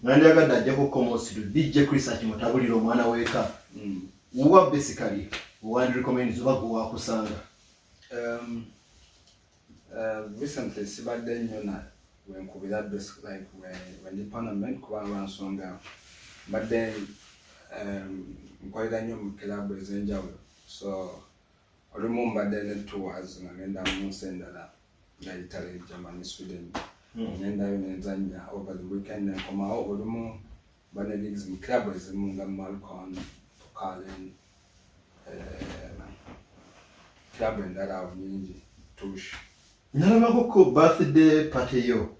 nga ndyagadde ajjako okukoma Oslo DJ Chris akimutabulira omwana w'eka. What basically one recommends oba gwe wakusanga? Recently sibadde nnyo na wenkubira like when the parliament kuba lwansonga mbadde nkolera nnyo mu kilabu ez'enjawulo, so olumu mbadde ne tours nga ngenda mu nsi endala nga Italy, Germany, Sweden. Ngendayo nenzannya over the weekend nenkomawo olumu bane gigs mu kilabu ezimu nga Malcon, Kalen, kilabu endala awo nyingi, Tush. Nalabako ko birthday party yo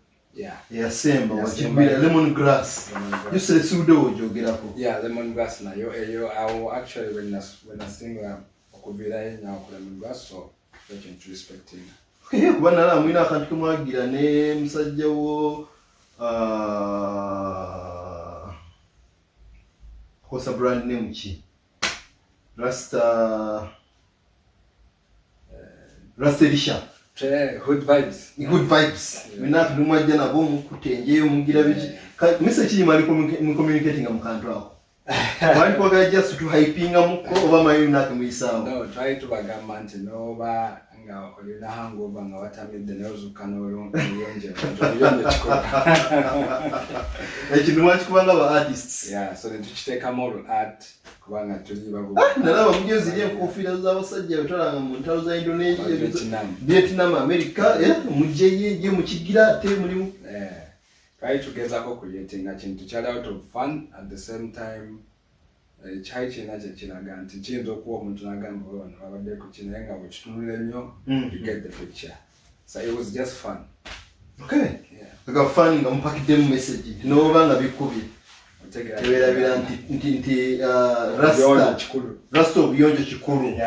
yasemba wakigwira lemongrass yusere sibudewo ogyogerako. Lemongrass nayo eyo awo actually when nasinga okuviirayo nnyo ku lemongrass, so ekyo respecting. Okay, kuba nalaba mwina akantu kemwagira ne musajja wo kosa brand name ki Rasta Elisha. Good vibes. Good vibes. Mwina tulumwajja nabo mukutenjeyo mugira biki. Message ki mwali communicating mu kantu ako? Mwali kwagala just to hypinga muko oba mayina kumuyisaawo? No, try to bagamba nti noba nga olina hangover nga watamidde n'ozuuka n'oluyonje kikola. Ekintu mwakikubanga ba artists. So netukiteekamu olu art kubanga tuli bagu. Nalaba mugezi lye enkofiira z'abasajja betwalanga mu ntalo za Indonesia, Vietnam, America, mujjeyo mukigira ate mulimu. Try to gezaako creating kintu kyali out of fun at the same time. Kyali kirina kye kiraga nti kiyinza okuwa omuntu n'agamba ono babadde ku kino naye nga bwekitunula ennyo, you get the picture. So it was just fun. Okay. Aga fun nga mupakiddemu message n'oba nga bikubye. Tebeerabira nti Rasta obuyonjo kikulu.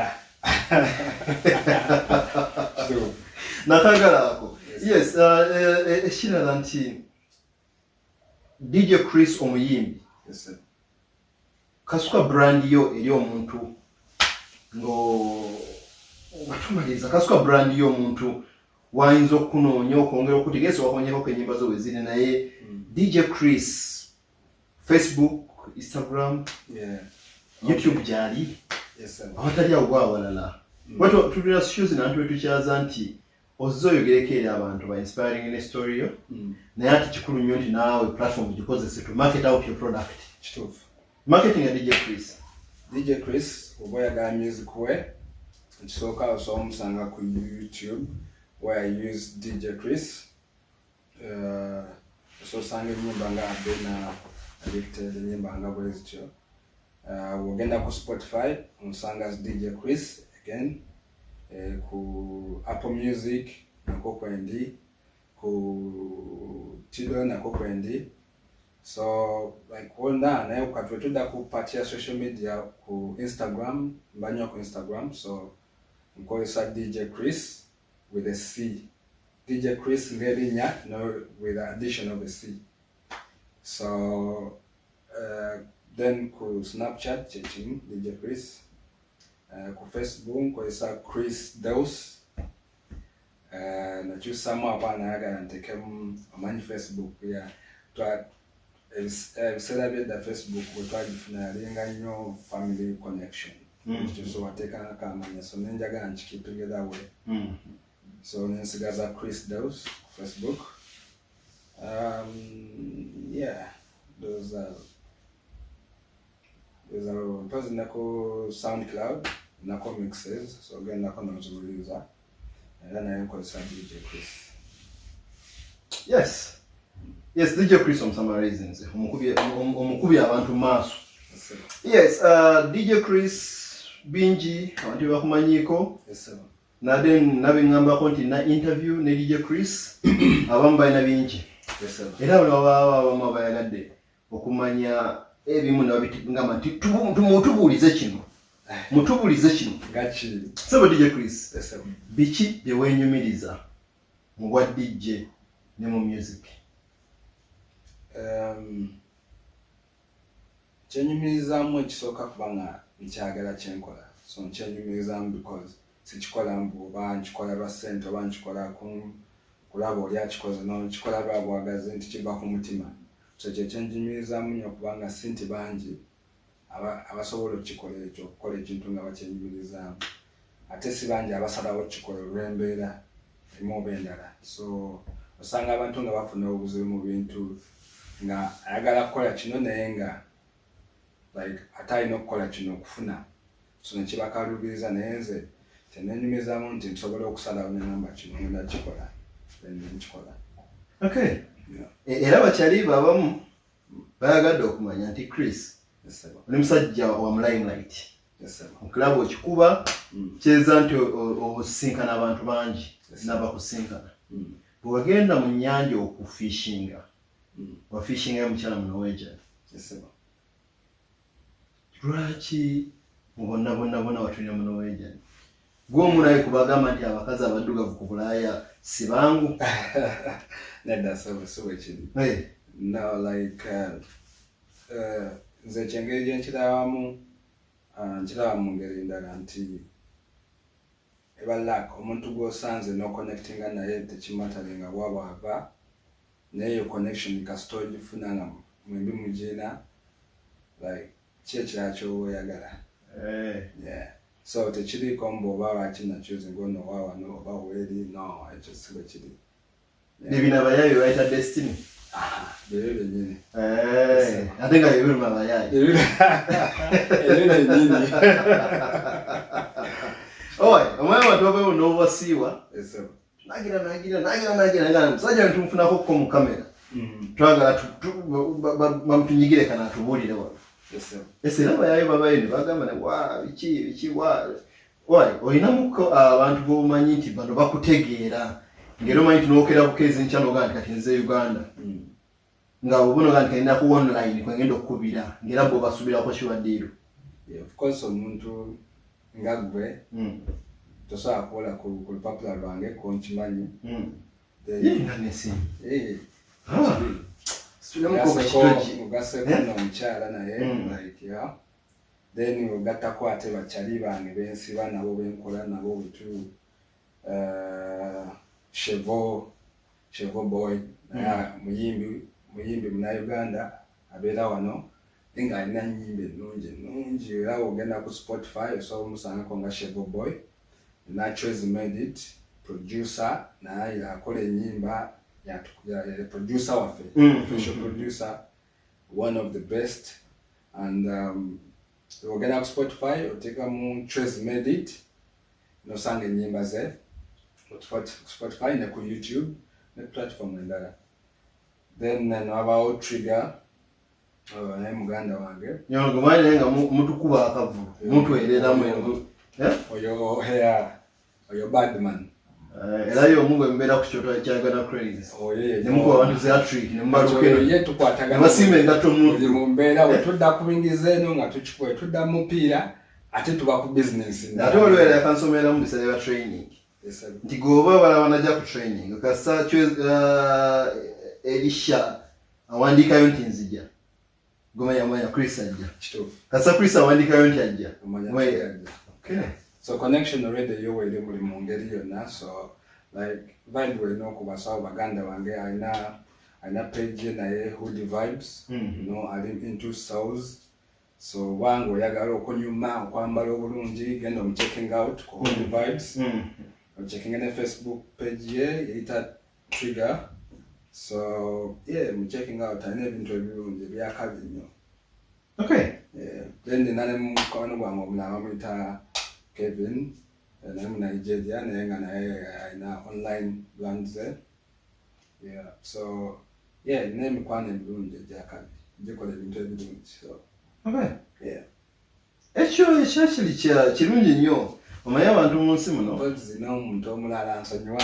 Nakagala ako. Yes, ekirala nti DJ Chris omuyimbi. Yes, sir. Kasuka brand yo eri omuntu batumaliza kasuka brand yo omuntu wayinza okunoonya okwongera okutegeeza wakonyeko kenyimba zo wezine naye DJ Chris Facebook, Instagram, YouTube jali. Yes, sir. Awatali awo awalala. Watu tulira shoes na ntu tukyaza nti ozoyogereko eri abantu ba inspiring in a story yo. Naye ati kikulu nnyo nti naawe platform gikozese to market out your product. Kituufu. Marketing ya DJ Chris. DJ Chris, oba oyagala music we, ekisooka osobola ku YouTube where I use DJ Chris. Osanga ennyimba nga Abena Addicted, ennyimba nga bwezityo. Wogenda ku Spotify omusanga as DJ Chris again. Ku Apple Music nako kwendi, ku Tidal nako kwendi. So like wona naye ukatwetudda ku party ya social media ku Instagram, mbanywa ku Instagram, so nkozesa DJ Chris with a C. DJ Chris ngerinya no with the addition of a C. So then ku Snapchat checking DJ Chris. Ku Facebook nkozesa Chris Deus. Nakyusamu abaana ayagala ntekemu amanyi Facebook ya ebiseera byedda Facebook bwe twagifuna yalinga nnyo family connection. So wateekanga akamanya, so nenjagala nkikeeping that way. So nensigaza Chris Deus ku Facebook. Those are mpozi nako SoundCloud nako mixes, so again nako nozibuliza era naye nkozesa DJ Chris. Yes, DJ Chris on some reasons. Omukubi abantu maaso. Yes, DJ Chris bingi abantu bakumanyiko. Yes, sir. nabengambako nti na interview ne DJ Chris abamu balina bingi era abamu abayagadde okumanya ebimu nabitugamba nti mutubuulize kino sebo DJ Chris biki bye wenyumiriza mu bwa DJ ne mu music? Kyenyumirizaamu ekisooka kubanga nkyagala kyenkola, so nkyenyumirizaamu because sikikola mbu oba nkikola lwa ssente oba nkikola kulaba oli akikoze nkikola lwa bwagazi nti kiva ku mutima. So kyenyumirizaamu nnyo kubanga si nti bangi abasobola okukikola ekyo okukola ekintu nga bakyenyumirizaamu, ate si bangi abasalawo okukikola olw'embeera emu oba endala. So osanga abantu nga bafuna obuzibu mu bintu nga ayagala kukola kino naye nga like ate alina okukola kino okufuna, so nekibakaluubiriza naye nze kyenyumirizaamu nti nsobola okusalawo nenamba kino ngenda kikola then nkikola. Okay. Era bakyali babamu bayagadde okumanya nti Chris oli musajja wa mu limelight. Okulaba okikuba kyeza nti osisinkana abantu bangi n'abakusinkana. Bwe wagenda mu nnyanja okufishinga wafishinga mukyala mu Norway. Lwaki mubonna watulira mu Norway? Gw'omunaye kubagamba nti abakazi abaddugavu ku Bulaaya si bangu? Nedda so ekiri. No, like nze kyengeri gye nkirabamu mu ngeri ndala nti eba luck omuntu gw'osanze n'oconnectinga naye tekimatalinga bw'aba ava naye yo connection kasita ogifuna nga mwembi mugina like kyekira kyoyagala. Yeah. So tekiriko mbu oba wakina choosing ono wano oba weri no ekyo si bwe kiri. Nebina bayayi writer destiny. Bebe nyine. Ate nga bebe bayayi. Bebe nyine. Oy, omwana watobe unovasiwa. Yes sir. Nagira musajja ntumfunako ko mu kamera. Twagala bamtunyigire kana tubulire wa. Yes sir. Ese nabayayi babayi bagamba ne wa biki wa. Oy, olinamuko abantu bomanyi nti bano bakutegeera. Ngero manyi tunokera bukezi nchano gandi kati nze Uganda. Nga obuno gandi kaenda ku online kwengendo okubira ngera bo basubira ko shiwadiro. Yeah, of course omuntu ngagwe tosa akola ku popular bange ko nchimanyi. Nganesi. Ugase kono mchala naye like yeah. Then ugata ko ate bachali bange bensi bana bo benkola nabo bitu Chevo boy muyimbi muna Uganda abera wano inga alina nyimbe nungi era ogenda ku Spotify so musanga ko nga Chevo boy na choice made it producer na akola nyimba ya producer wafe official producer one of the best and ogenda ku Spotify oteka mu choice made it no sanga nyimba ze Spotify na ku YouTube na platform endala. Then about Trigger na Muganda wange nyongo mali nga mutu kuba akavu mutu elera mwengo oyo badman era yo mungu mbera ku kyoto kya Uganda craze ne muko abantu za trick ne mbaruke yetu kwataga basime ngato mu mbera otudda kubingize no nga tukikwe tudda mupira ate tuba ku business ate olwera kansomera mu bisale training. Nti goba banaja ku training kasa Elisha awandikayo nti nzija gomanya Chris ajja kasa Chris awandikayo nti ajja. Okay. So connection already yo wele muri mu ngeri yonna so like vibe we no ku basawo baganda wange aina page naye Hood Vibes you know I'm into souls so wangu yagala okonyuma okwambala obulungi genda mu checking out ku Hood Vibes. I'm checking in the Facebook page here, ita Trigger. So yeah, I'm checking out and even interview the Biakadino. Okay. Yeah. Then the name Kevin, and I'm Nigerian and I now online brands there. Yeah. So yeah, name Kwan Blue the Jackal. You call it interview. So okay. yeah. Actually kirungi nnyo Omanyi abantu mu nsi muno mpozi n'omuntu omulala nsonyiwa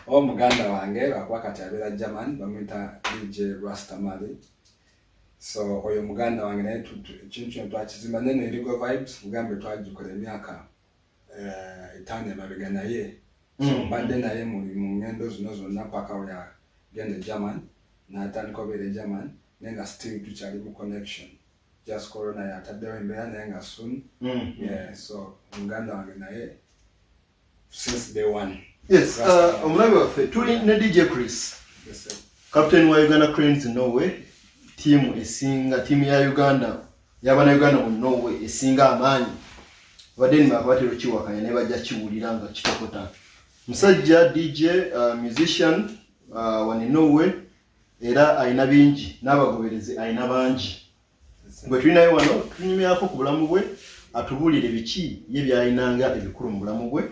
omuganda wange lwakuba kati abeera German bamwita DJ Rastamali. So oyo muganda wange naye ekintu kino twakizimba nene Irigo Vibes mugambe twagikola emyaka 5 emabega naye. So mbadde naye mu ngendo zino zonna paka we yagenda German n'atandika obeera German naye nga still tukyali mu connection. Just corona yataddewo embeera naye nga soon. Yeah, so muganda wange naye since day one. Yes, omulabi waffe tuli ne DJ Chris, captain wa Uganda Cranes in Norway, team ya Uganda yabana Uganda mu Norway esinga amaanyi. Badeni bakwatiro kiwakanya ne bajja kiwulira nga kitokota. Musajja DJ musician wani Norway era ayina bingi n'abagoberezi ayina bangi. Bwe tulinaye wano tunyumyako ku bulamu bwe atubulire biki ye byayinanga ebikulu mu bulamu bwe.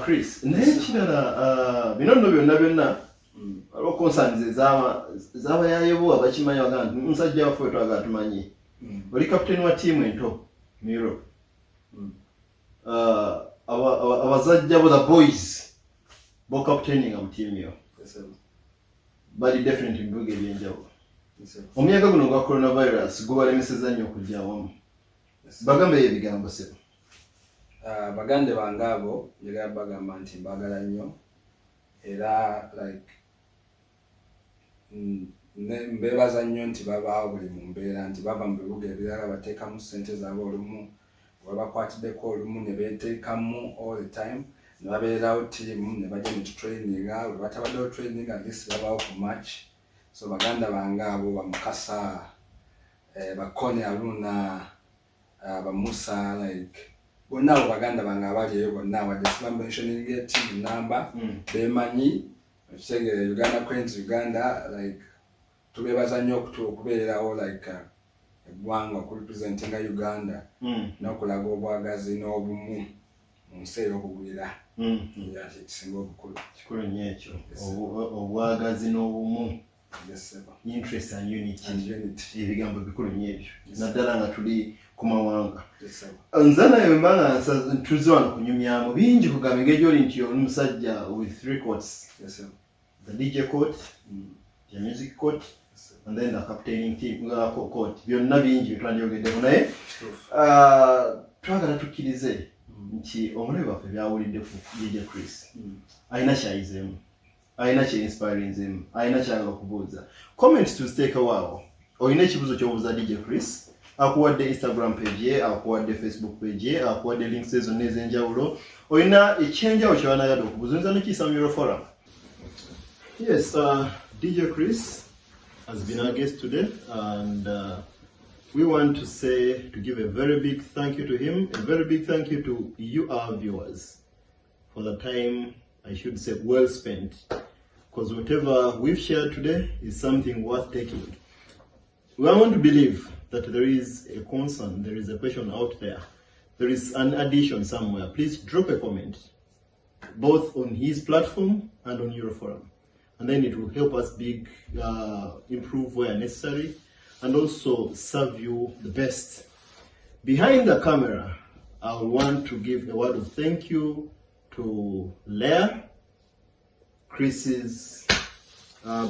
Chris, naye kirala bino nno byonna waliwo concerns z'abayayebo abakimanyi waga nti musajja waffe twagala tumanyi. Oli captain wa team ento mu Europe. Abazajja bo the boys bo captaining mu team yo. Bali different mu bibuga ebyenjawulo. Omuyaga guno gwa coronavirus gubalemeseza nnyo okujja awamu. Bagambe ebigambo sebo. Bagande bange abo njagala bagamba nti mbagala nnyo era like mbebaza nnyo nti babaawo buli mu mbeera nti bava mu bibuga ebirala bateekamu ssente zaabwe olumu webakwatiddeko olumu ne beeteekamu all the time ne babeerawo team ne bajja ne tutraininga bwe batabaddewo training at least babaawo ku match. So baganda bange abo bamukasa bakone aluna bamusa like bonna abo baganda bange abaliyo bonna wadde mentioning a team number bemanyi ekitegeera Uganda Cranes Uganda like tubebaza nnyo okubeerawo like eggwanga okurepresentinga Uganda n'okulaga obwagazi n'obumu mu nsi ey'okugwira ekisinga obukulu. Kikulu nnyo ekyo obwagazi n'obumu. Yes, sir. Interest and unity. Ebigambo bikulu nnyo ebyo naddala nga tuli ku mawanga. Yes, sir. Nze naye mbanga tuze wano kunyumyamu bingi kugamba engeri gy'oli nti oli musajja with 3 coats. Yes, sir. The DJ coat, the music coat, and then the captaining team coat. Byonna bingi byetwandyogeddeko naye twagala tukkirize nti omulabi waffe byawulidde ku DJ Chris ayina kyayizeemu, ayina kye-inspirinzemu, ayina kyagala okubuuza. Comments tuziteeka waawo. Olina ekibuuzo ky'obuuza DJ Chris, akuwadde Instagram page ye, akuwadde Facebook page ye, akuwadde links zonna ez'enjawulo. Olina ekyenjawulo kye wanayagala okubuuza oyinza n'okiyisa mu Euroforum. Yes, DJ Chris has been our guest today, and we want to give a very big thank you to him, a very big thank you to you, our viewers, for the time, I should say, well spent, because whatever we've shared today is something worth taking. We want to believe that there is a concern, there is a question out there, there is an addition somewhere. Please drop a comment, both on his platform and on Euroforum. And then it will help us improve where necessary, and also serve you the best. Behind the camera, I want to give a word of thank you to Leah, Chris's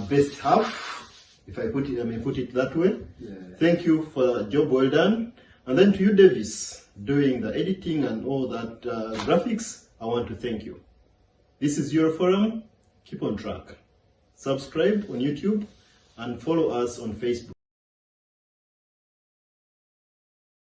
best half, if I may put it that way. Yeah. Thank you for the job well done. And then to you, Davis, doing the editing and all that graphics, I want to thank you. This is Euroforum. Keep on track. Subscribe on YouTube and follow us on Facebook.